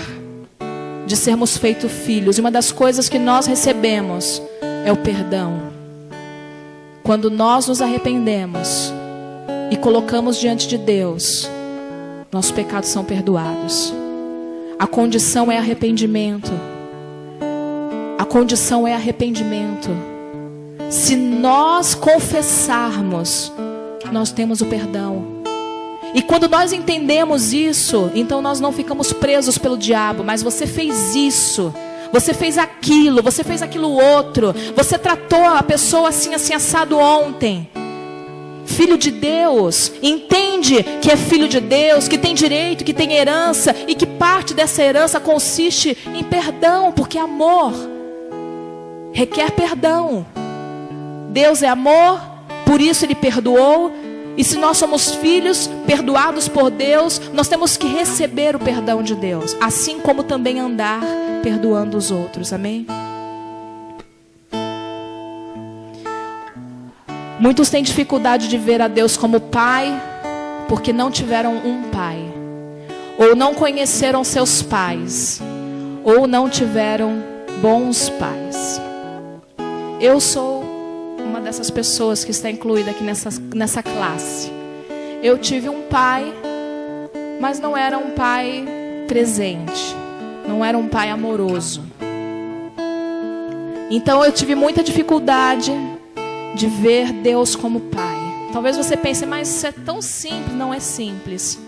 de sermos feitos filhos. E uma das coisas que nós recebemos é o perdão. Quando nós nos arrependemos e colocamos diante de Deus, nossos pecados são perdoados. A condição é arrependimento. A condição é arrependimento. Se nós confessarmos, nós temos o perdão. E quando nós entendemos isso, então nós não ficamos presos pelo diabo. Mas você fez isso, você fez aquilo outro, você tratou a pessoa assim assado ontem. Filho de Deus, entende que é filho de Deus, que tem direito, que tem herança, e que parte dessa herança consiste em perdão, porque amor requer perdão. Deus é amor, por isso Ele perdoou. E se nós somos filhos perdoados por Deus, nós temos que receber o perdão de Deus, assim como também andar perdoando os outros, amém? Muitos têm dificuldade de ver a Deus como Pai, porque não tiveram um pai, ou não conheceram seus pais, ou não tiveram bons pais. Eu sou uma dessas pessoas que está incluída aqui nessa classe. Eu tive um pai, mas não era um pai presente, não era um pai amoroso. Então eu tive muita dificuldade de ver Deus como Pai. Talvez você pense, mas isso é tão simples. Não é simples.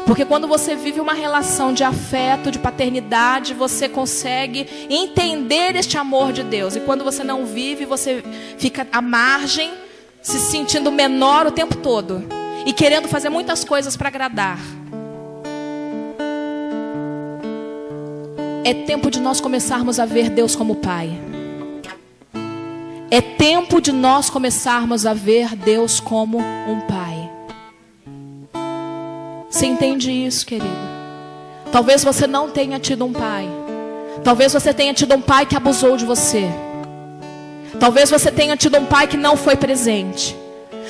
Porque quando você vive uma relação de afeto, de paternidade, você consegue entender este amor de Deus. E quando você não vive, você fica à margem, se sentindo menor o tempo todo. E querendo fazer muitas coisas para agradar. É tempo de nós começarmos a ver Deus como Pai. É tempo de nós começarmos a ver Deus como um Pai. Você entende isso, querido? Talvez você não tenha tido um pai. Talvez você tenha tido um pai que abusou de você. Talvez você tenha tido um pai que não foi presente.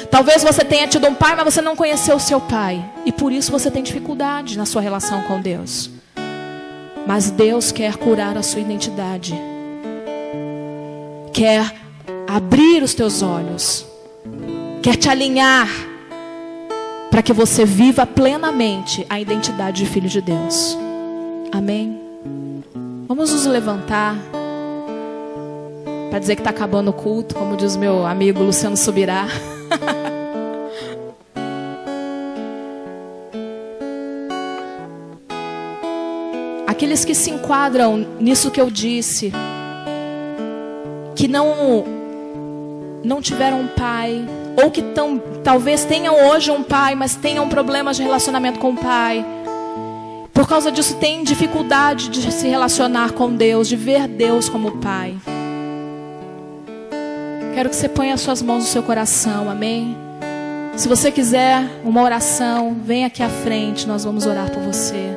Talvez você tenha tido um pai, mas você não conheceu o seu pai. E por isso você tem dificuldade na sua relação com Deus. Mas Deus quer curar a sua identidade. Quer abrir os teus olhos. Quer te alinhar para que você viva plenamente a identidade de filho de Deus. Amém? Vamos nos levantar para dizer que está acabando o culto, como diz meu amigo Luciano Subirá. Aqueles que se enquadram nisso que eu disse, que não tiveram um pai, ou que talvez tenham hoje um pai, mas tenham problemas de relacionamento com o pai. Por causa disso tem dificuldade de se relacionar com Deus, de ver Deus como pai. Quero que você ponha as suas mãos no seu coração, amém? Se você quiser uma oração, vem aqui à frente, nós vamos orar por você.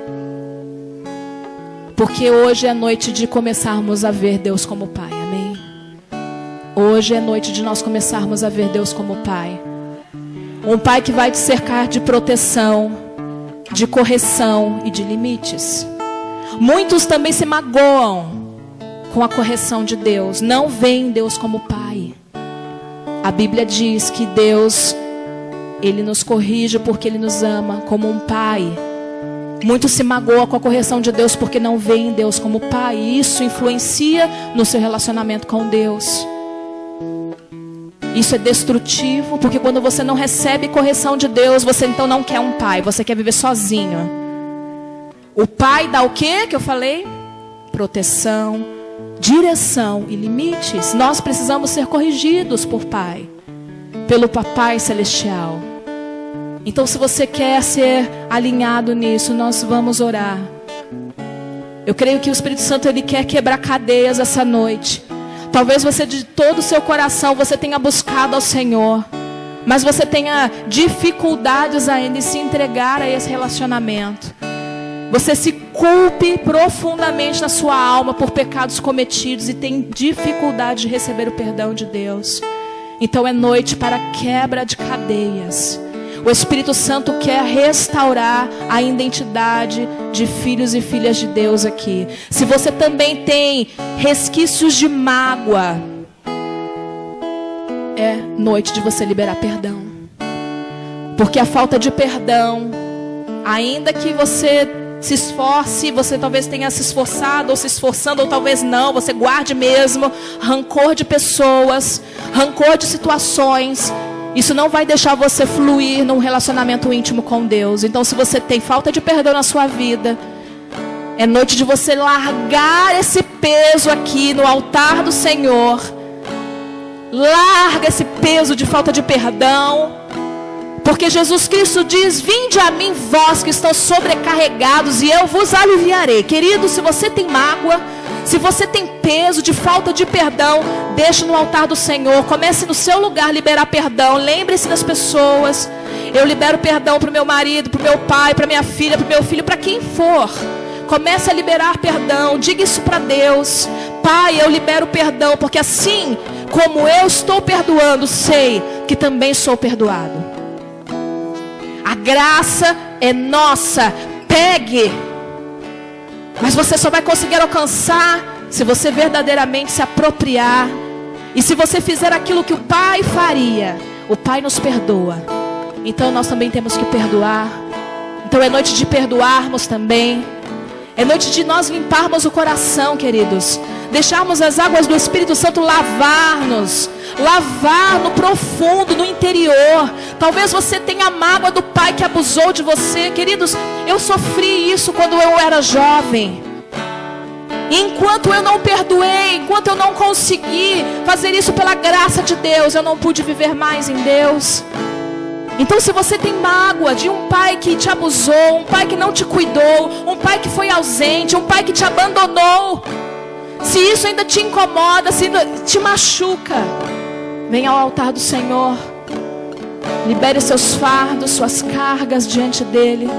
Porque hoje é noite de começarmos a ver Deus como pai, amém? Hoje é noite de nós começarmos a ver Deus como Pai. Um Pai que vai te cercar de proteção, de correção e de limites. Muitos também se magoam com a correção de Deus. Não veem Deus como Pai. A Bíblia diz que Deus, Ele nos corrige porque Ele nos ama como um Pai. Muitos se magoam com a correção de Deus porque não veem Deus como Pai. E isso influencia no seu relacionamento com Deus. Isso é destrutivo, porque quando você não recebe correção de Deus, você então não quer um pai, você quer viver sozinho. O pai dá o quê que eu falei? Proteção, direção e limites. Nós precisamos ser corrigidos por pai, pelo Papai Celestial. Então se você quer ser alinhado nisso, nós vamos orar. Eu creio que o Espírito Santo Ele quer quebrar cadeias essa noite. Talvez você de todo o seu coração você tenha buscado ao Senhor, mas você tenha dificuldades ainda em se entregar a esse relacionamento. Você se culpe profundamente na sua alma por pecados cometidos e tem dificuldade de receber o perdão de Deus. Então é noite para quebra de cadeias. O Espírito Santo quer restaurar a identidade de filhos e filhas de Deus aqui. Se você também tem resquícios de mágoa, é noite de você liberar perdão. Porque a falta de perdão, ainda que você Se esforce, você talvez tenha se esforçado ou se esforçando, ou talvez não, você guarde mesmo rancor de pessoas, rancor de situações. Isso não vai deixar você fluir num relacionamento íntimo com Deus. Então, se você tem falta de perdão na sua vida, é noite de você largar esse peso aqui no altar do Senhor. Larga esse peso de falta de perdão. Porque Jesus Cristo diz: vinde a mim vós que estão sobrecarregados e eu vos aliviarei. Querido, se você tem mágoa, se você tem peso de falta de perdão, deixe no altar do Senhor. Comece no seu lugar a liberar perdão. Lembre-se das pessoas. Eu libero perdão para o meu marido, para o meu pai, para minha filha, para o meu filho, para quem for. Comece a liberar perdão. Diga isso para Deus: Pai, eu libero perdão, porque assim como eu estou perdoando, sei que também sou perdoado. A graça é nossa. Pegue. Mas você só vai conseguir alcançar se você verdadeiramente se apropriar. E se você fizer aquilo que o Pai faria. O Pai nos perdoa. Então nós também temos que perdoar. Então é noite de perdoarmos também. É noite de nós limparmos o coração, queridos. Deixarmos as águas do Espírito Santo lavar-nos. Lavar no profundo, no interior. Talvez você tenha a mágoa do pai que abusou de você. Queridos, eu sofri isso quando eu era jovem. E enquanto eu não perdoei, enquanto eu não consegui fazer isso pela graça de Deus, eu não pude viver mais em Deus. Então, se você tem mágoa de um pai que te abusou, um pai que não te cuidou, um pai que foi ausente, um pai que te abandonou, se isso ainda te incomoda, se ainda te machuca, venha ao altar do Senhor. Libere seus fardos, suas cargas diante dEle.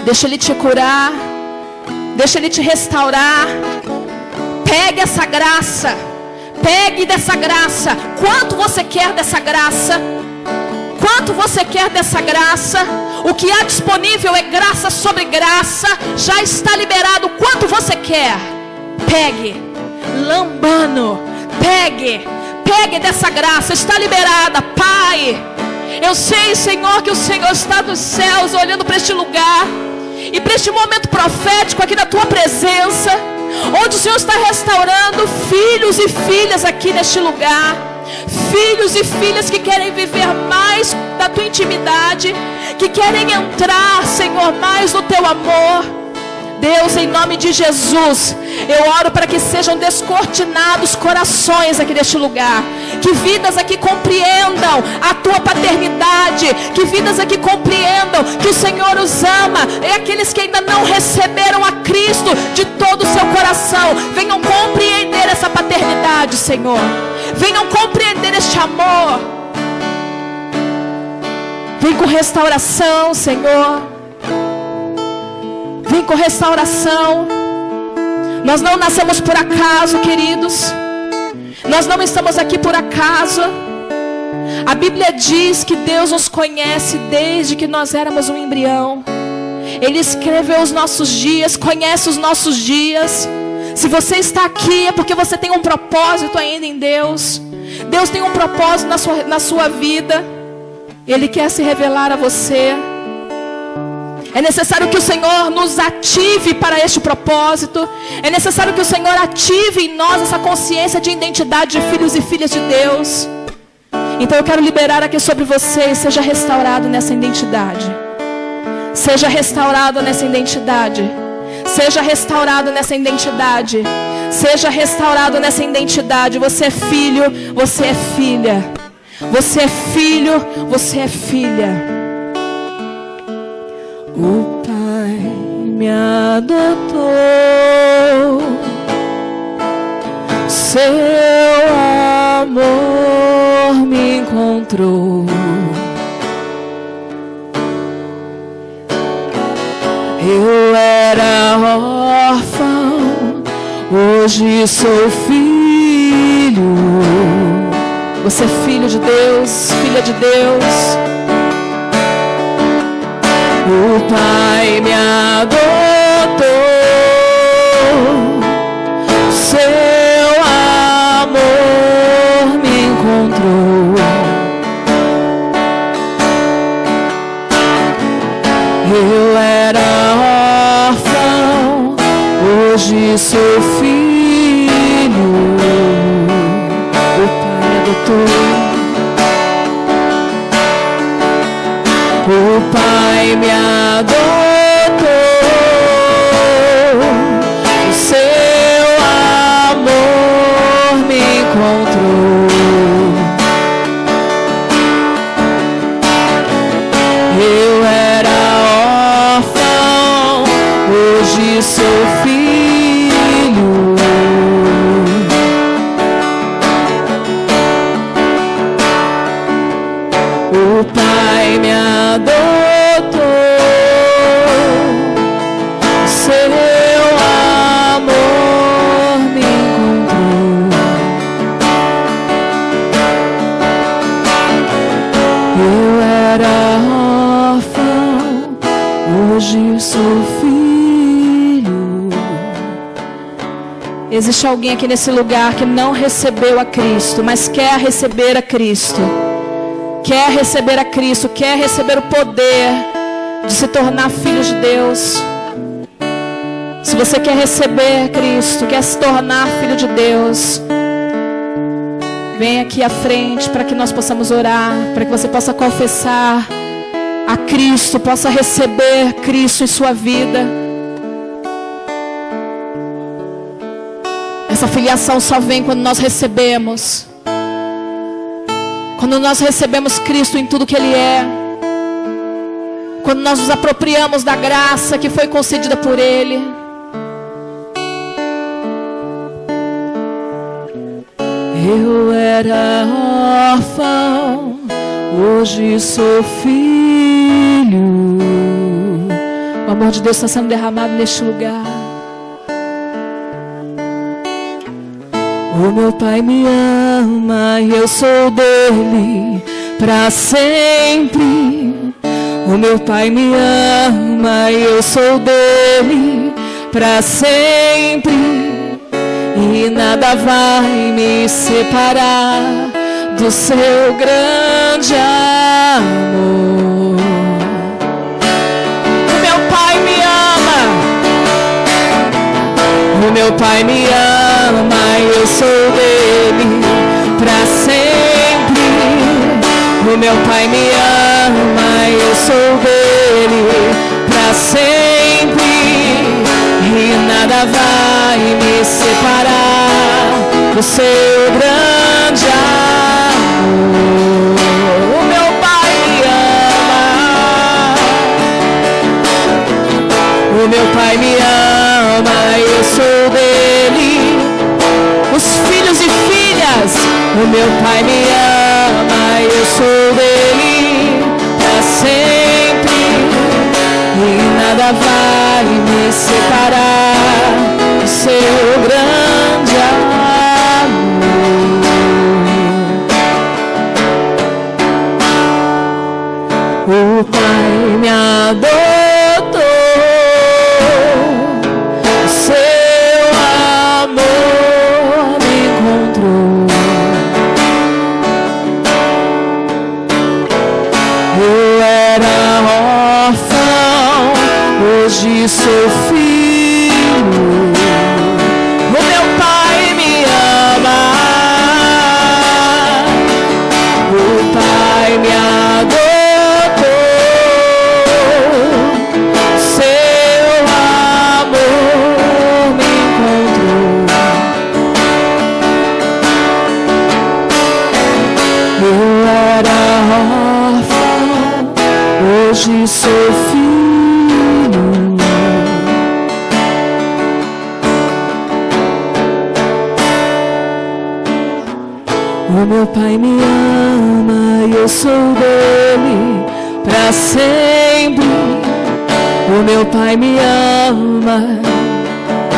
Deixa Ele te curar. Deixa Ele te restaurar. Pegue essa graça. Pegue dessa graça. Quanto você quer dessa graça? Quanto você quer dessa graça? O que há disponível é graça sobre graça. Já está liberado. Quanto você quer? Pegue. Lambano. Pegue. Pegue dessa graça. Está liberada. Pai, eu sei, Senhor, que o Senhor está nos céus olhando para este lugar. E para este momento profético aqui na tua presença, onde o Senhor está restaurando filhos e filhas aqui neste lugar. Filhos e filhas que querem viver mais da tua intimidade, que querem entrar, Senhor, mais no teu amor. Deus, em nome de Jesus, eu oro para que sejam descortinados corações aqui neste lugar. Que vidas aqui compreendam a tua paternidade. Que vidas aqui compreendam que o Senhor os ama. E aqueles que ainda não receberam a Cristo de todo o seu coração, venham compreender essa paternidade, Senhor. Venham compreender este amor. Vem com restauração, Senhor. Vem com restauração. Nós não nascemos por acaso, queridos. Nós não estamos aqui por acaso. A Bíblia diz que Deus nos conhece desde que nós éramos um embrião. Ele escreveu os nossos dias, conhece os nossos dias. Se você está aqui é porque você tem um propósito ainda em Deus. Deus tem um propósito na sua vida. Ele quer se revelar a você. É necessário que o Senhor nos ative para este propósito. É necessário que o Senhor ative em nós essa consciência de identidade de filhos e filhas de Deus. Então eu quero liberar aqui sobre você. Seja restaurado nessa identidade. Seja restaurado nessa identidade. Seja restaurado nessa identidade. Seja restaurado nessa identidade. Você é filho, você é filha. Você é filho, você é filha. O Pai me adotou, seu amor me encontrou. Eu era órfão, hoje sou filho. Você é filho de Deus, filha de Deus. O Pai me adotou, seu amor me encontrou. Eu era hoje sou filho. O Pai me adotou. O Pai me adotou. O seu amor me encontrou. Eu era órfão, hoje sou filho. O Pai me adotou, seu amor me encontrou. Eu era órfão, hoje sou filho. Existe alguém aqui nesse lugar que não recebeu a Cristo, mas quer receber a Cristo. Quer receber a Cristo, quer receber o poder de se tornar filho de Deus. Se você quer receber Cristo, quer se tornar filho de Deus, vem aqui à frente para que nós possamos orar, para que você possa confessar a Cristo, possa receber Cristo em sua vida. Essa filiação só vem quando nós recebemos. Quando nós recebemos Cristo em tudo que Ele é. Quando nós nos apropriamos da graça que foi concedida por Ele. Eu era órfão, hoje sou filho. O amor de Deus está sendo derramado neste lugar. O meu Pai me ama e eu sou dele para sempre. O meu Pai me ama e eu sou dele para sempre. E nada vai me separar do seu grande amor. O meu Pai me ama. O meu Pai me ama e eu sou dele para sempre. O meu Pai me ama e eu sou dele para sempre. E nada vai me separar do seu grande amor. O meu Pai me ama. O meu Pai me ama e eu sou dele. Os filhos e filhas, o meu Pai me ama e eu sou dele para sempre. E nada vai me separar do seu grande amor. O Pai me adotou, o seu amor me encontrou. Eu era órfão, hoje sou filho. O meu Pai me ama. O Pai me adotou. Seu amor me encontrou. Eu era órfão, hoje sou filho. O meu Pai me ama e eu sou dele para sempre. O meu Pai me ama,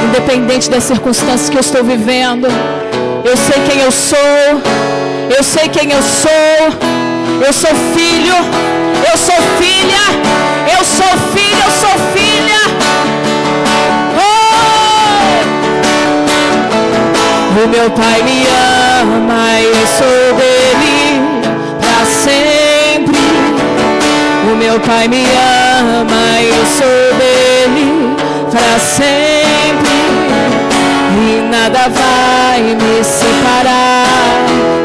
independente das circunstâncias que eu estou vivendo. Eu sei quem eu sou, eu sei quem eu sou. Eu sou filho, eu sou filha, eu sou filho, eu sou filha. Oh! O meu Pai me ama e eu sou dele para sempre. O meu Pai me ama e eu sou dele para sempre. nada vai me separar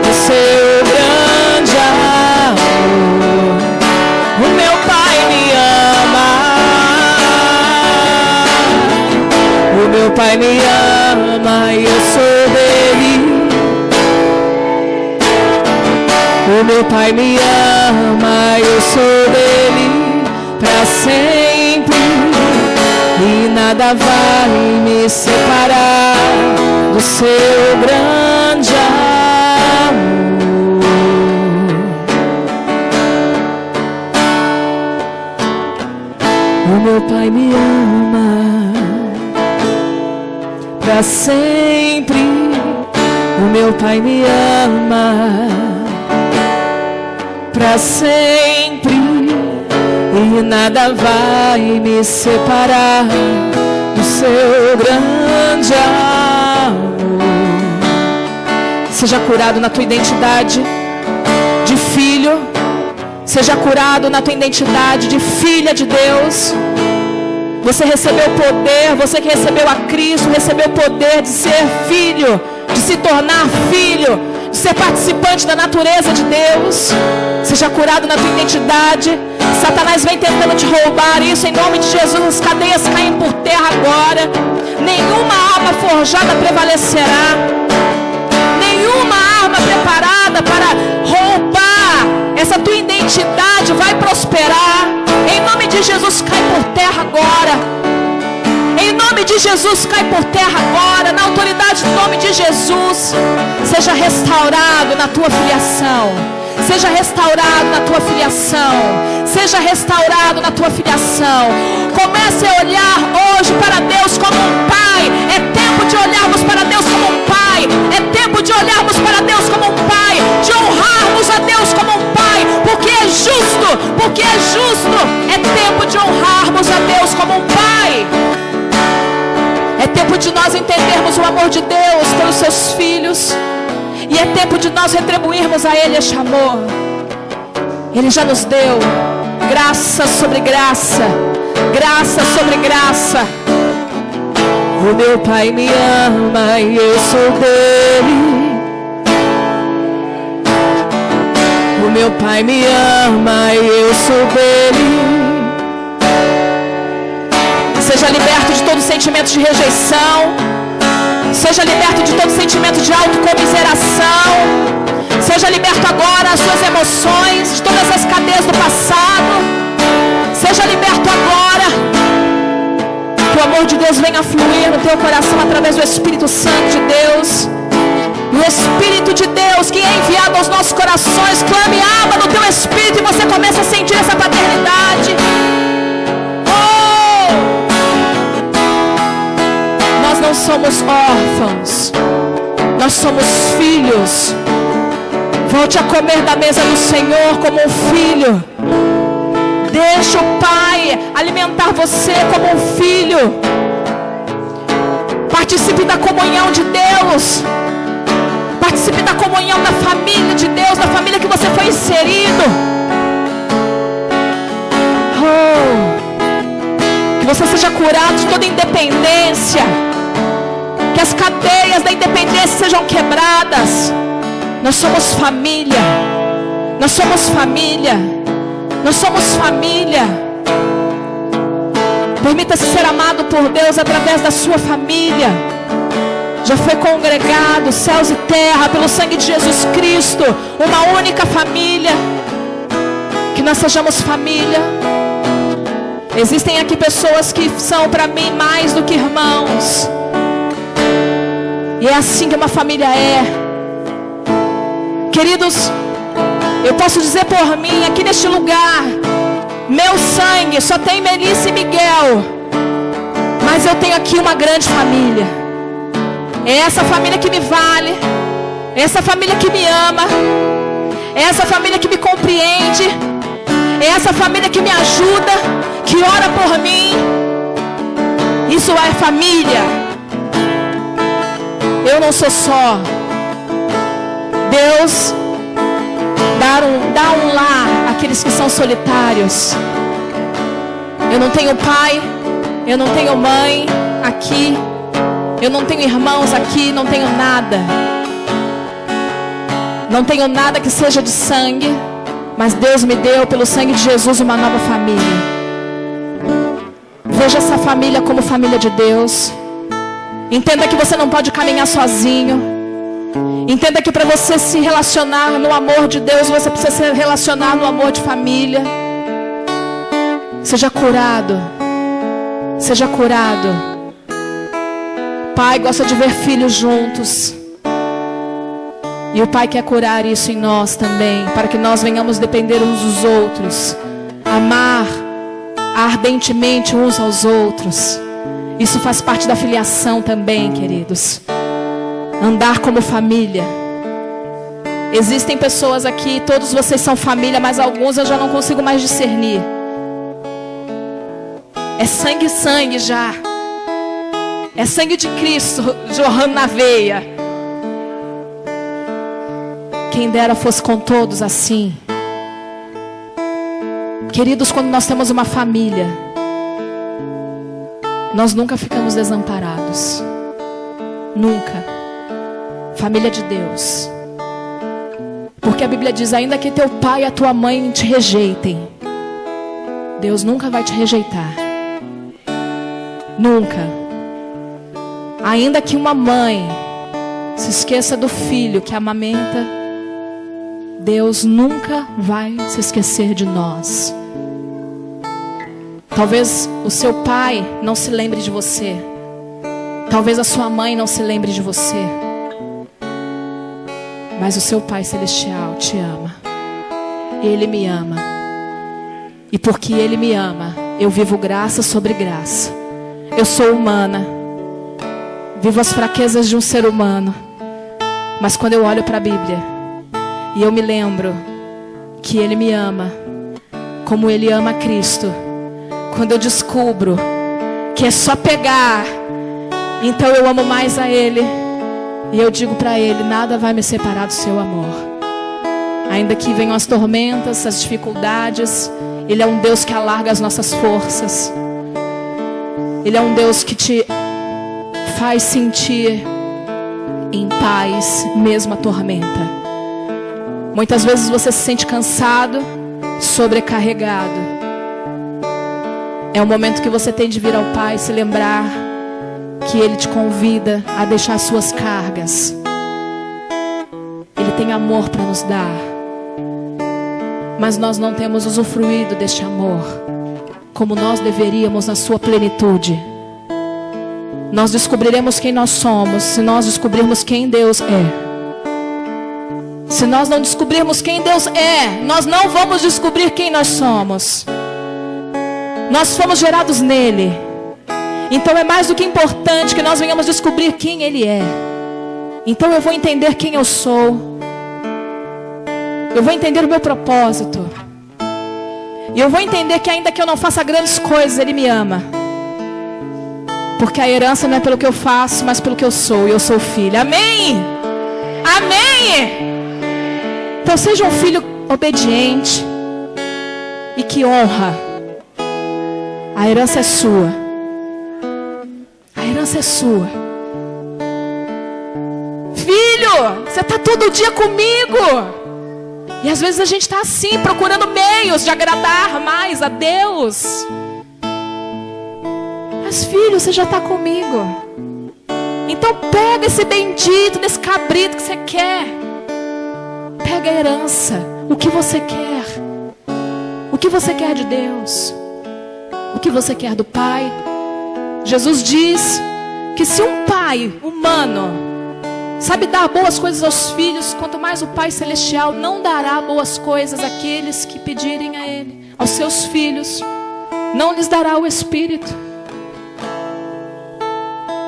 do seu grande amor. O meu Pai me ama, o meu Pai me ama e eu sou dele. O meu Pai me ama, eu sou dele pra sempre, e nada vai me separar do seu grande amor. O meu Pai me ama pra sempre, o meu Pai me ama pra sempre, e nada vai me separar do seu grande amor. Seja curado na tua identidade de filho, seja curado na tua identidade de filha de Deus. Você recebeu poder, você que recebeu a Cristo, recebeu o poder de ser filho, de se tornar filho, de ser participante da natureza de Deus. Seja curado na tua identidade. Satanás vem tentando te roubar isso, em nome de Jesus. As cadeias caem por terra agora. Nenhuma arma forjada prevalecerá, nenhuma arma preparada para roubar essa tua identidade vai prosperar. Em nome de Jesus, cai por terra agora. Em nome de Jesus, cai por terra agora. Na autoridade do nome de Jesus. Seja restaurado na tua filiação. Seja restaurado na tua filiação. Seja restaurado na tua filiação. Comece a olhar hoje para Deus como um pai. É tempo de olharmos para Deus como um pai. É tempo de olharmos para Deus como um pai. De honrarmos a Deus como um pai. Porque é justo. Porque é justo. É tempo de honrarmos a Deus como um pai. É tempo de nós entendermos o amor de Deus pelos seus filhos. E é tempo de nós retribuirmos a Ele este amor. Ele já nos deu graça sobre graça, graça sobre graça. O meu Pai me ama e eu sou dele. O meu Pai me ama e eu sou dele. Seja liberto de todo sentimento de rejeição. Seja liberto de todo sentimento de autocomiseração. Seja liberto agora das suas emoções, de todas as cadeias do passado. Seja liberto agora. Que o amor de Deus venha fluir no teu coração através do Espírito Santo de Deus. E o Espírito de Deus que é enviado aos nossos corações, clame Abba no teu espírito e você começa a sentir essa paternidade. Nós não somos órfãos, nós somos filhos. Volte a comer da mesa do Senhor como um filho. Deixa o Pai alimentar você como um filho. Participe da comunhão de Deus. Participe da comunhão da família de Deus, da família que você foi inserido. Que você seja curado de toda independência. Que as cadeias da independência sejam quebradas. Nós somos família. Nós somos família. Nós somos família. Permita-se ser amado por Deus através da sua família. Já foi congregado, céus e terra, pelo sangue de Jesus Cristo. Uma única família. Que nós sejamos família. Existem aqui pessoas que são para mim mais do que irmãos. E é assim que uma família é. Queridos, eu posso dizer por mim, aqui neste lugar, meu sangue só tem Melissa e Miguel. Mas eu tenho aqui uma grande família. É essa família que me vale. É essa família que me ama. É essa família que me compreende. É essa família que me ajuda, que ora por mim. Isso é família. Eu não sou só. Deus dá um lar àqueles que são solitários. Eu não tenho pai, eu não tenho mãe aqui. Eu não tenho irmãos aqui, não tenho nada. Não tenho nada que seja de sangue, mas Deus me deu pelo sangue de Jesus uma nova família. Veja essa família como família de Deus. Entenda que você não pode caminhar sozinho. Entenda que para você se relacionar no amor de Deus, você precisa se relacionar no amor de família. Seja curado. Seja curado. Pai gosta de ver filhos juntos. E o Pai quer curar isso em nós também, para que nós venhamos depender uns dos outros, amar ardentemente uns aos outros. Isso faz parte da filiação também, queridos. Andar como família. Existem pessoas aqui, todos vocês são família, mas alguns eu já não consigo mais discernir. É sangue, sangue já. É sangue de Cristo jorrando na veia. Quem dera fosse com todos assim. Queridos, quando nós temos uma família, nós nunca ficamos desamparados. Nunca. Família de Deus. Porque a Bíblia diz, ainda que teu pai e a tua mãe te rejeitem, Deus nunca vai te rejeitar. Nunca. Ainda que uma mãe se esqueça do filho que amamenta, Deus nunca vai se esquecer de nós. Talvez o seu pai não se lembre de você. Talvez a sua mãe não se lembre de você. Mas o seu Pai Celestial te ama. Ele me ama. E porque Ele me ama, eu vivo graça sobre graça. Eu sou humana. Vivo as fraquezas de um ser humano. Mas quando eu olho para a Bíblia e eu me lembro que Ele me ama, como Ele ama Cristo. Quando eu descubro que é só pegar, então eu amo mais a Ele. E eu digo para Ele, nada vai me separar do seu amor. Ainda que venham as tormentas, as dificuldades, Ele é um Deus que alarga as nossas forças. Ele é um Deus que te faz sentir em paz, mesmo a tormenta. Muitas vezes você se sente cansado, sobrecarregado. É o momento que você tem de vir ao Pai, se lembrar que Ele te convida a deixar as suas cargas. Ele tem amor para nos dar. Mas nós não temos usufruído deste amor como nós deveríamos na sua plenitude. Nós descobriremos quem nós somos se nós descobrirmos quem Deus é. Se nós não descobrirmos quem Deus é, nós não vamos descobrir quem nós somos. Nós fomos gerados nele. Então é mais do que importante que nós venhamos descobrir quem Ele é. Então eu vou entender quem eu sou. Eu vou entender o meu propósito. E eu vou entender que ainda que eu não faça grandes coisas, Ele me ama. Porque a herança não é pelo que eu faço, mas pelo que eu sou. E eu sou filho. Amém? Amém? Então seja um filho obediente e que honra. A herança é sua. A herança é sua. Filho, você está todo dia comigo. E às vezes a gente está assim, procurando meios de agradar mais a Deus. Mas filho, você já está comigo. Então pega esse bendito, desse cabrito que você quer. Pega a herança. O que você quer? O que você quer de Deus? O que você quer do Pai? Jesus diz que se um pai humano sabe dar boas coisas aos filhos, quanto mais o Pai Celestial não dará boas coisas àqueles que pedirem a Ele. Aos seus filhos não lhes dará o Espírito.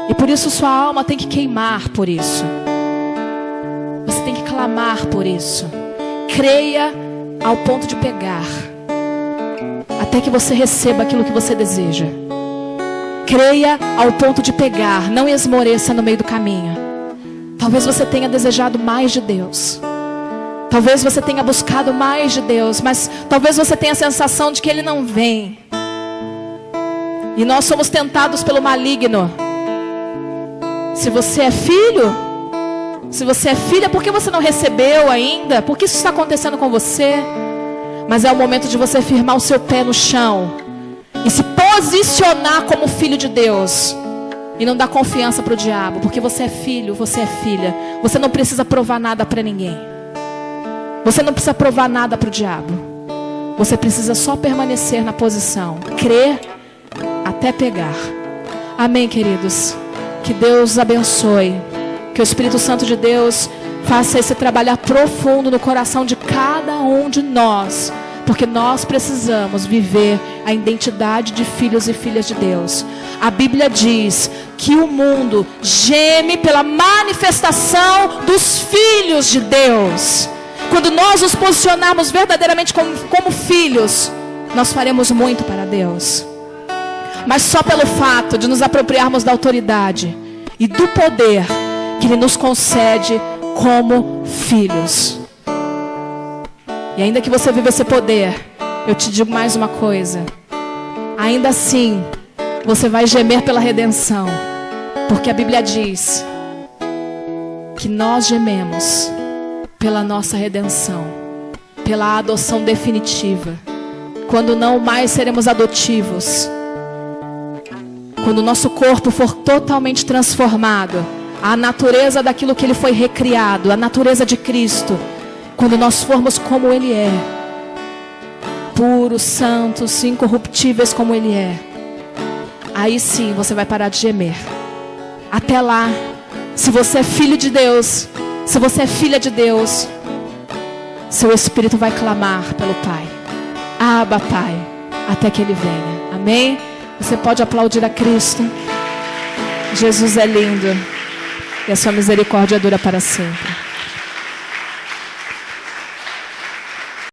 E por isso sua alma tem que queimar por isso. Você tem que clamar por isso. Creia ao ponto de pegar, até que você receba aquilo que você deseja. Creia ao ponto de pegar. Não esmoreça no meio do caminho. Talvez você tenha desejado mais de Deus. Talvez você tenha buscado mais de Deus. Mas talvez você tenha a sensação de que Ele não vem. E nós somos tentados pelo maligno Se você é filho, se você é filha, por que você não recebeu ainda? Por que isso está acontecendo com você? Mas é o momento de você firmar o seu pé no chão e se posicionar como filho de Deus. E não dar confiança para o diabo, porque você é filho, você é filha. Você não precisa provar nada para ninguém. Você não precisa provar nada para o diabo. Você precisa só permanecer na posição, crer até pegar. Amém, queridos? Que Deus abençoe. Que o Espírito Santo de Deus faça esse trabalhar profundo no coração de cada um de nós. Porque nós precisamos viver a identidade de filhos e filhas de Deus. A Bíblia diz que o mundo geme pela manifestação dos filhos de Deus. Quando nós nos posicionarmos verdadeiramente como filhos, nós faremos muito para Deus. Mas só pelo fato de nos apropriarmos da autoridade e do poder que Ele nos concede como filhos. E ainda que você viva esse poder, eu te digo mais uma coisa. Ainda assim, você vai gemer pela redenção. Porque a Bíblia diz que nós gememos pela nossa redenção, pela adoção definitiva. Quando não mais seremos adotivos. Quando o nosso corpo for totalmente transformado, a natureza daquilo que Ele foi recriado, a natureza de Cristo. Quando nós formos como Ele é, puros, santos, incorruptíveis como Ele é, aí sim você vai parar de gemer. Até lá, se você é filho de Deus, se você é filha de Deus, seu espírito vai clamar pelo Pai. Abba, Pai, até que Ele venha. Amém? Você pode aplaudir a Cristo. Jesus é lindo e a sua misericórdia dura para sempre.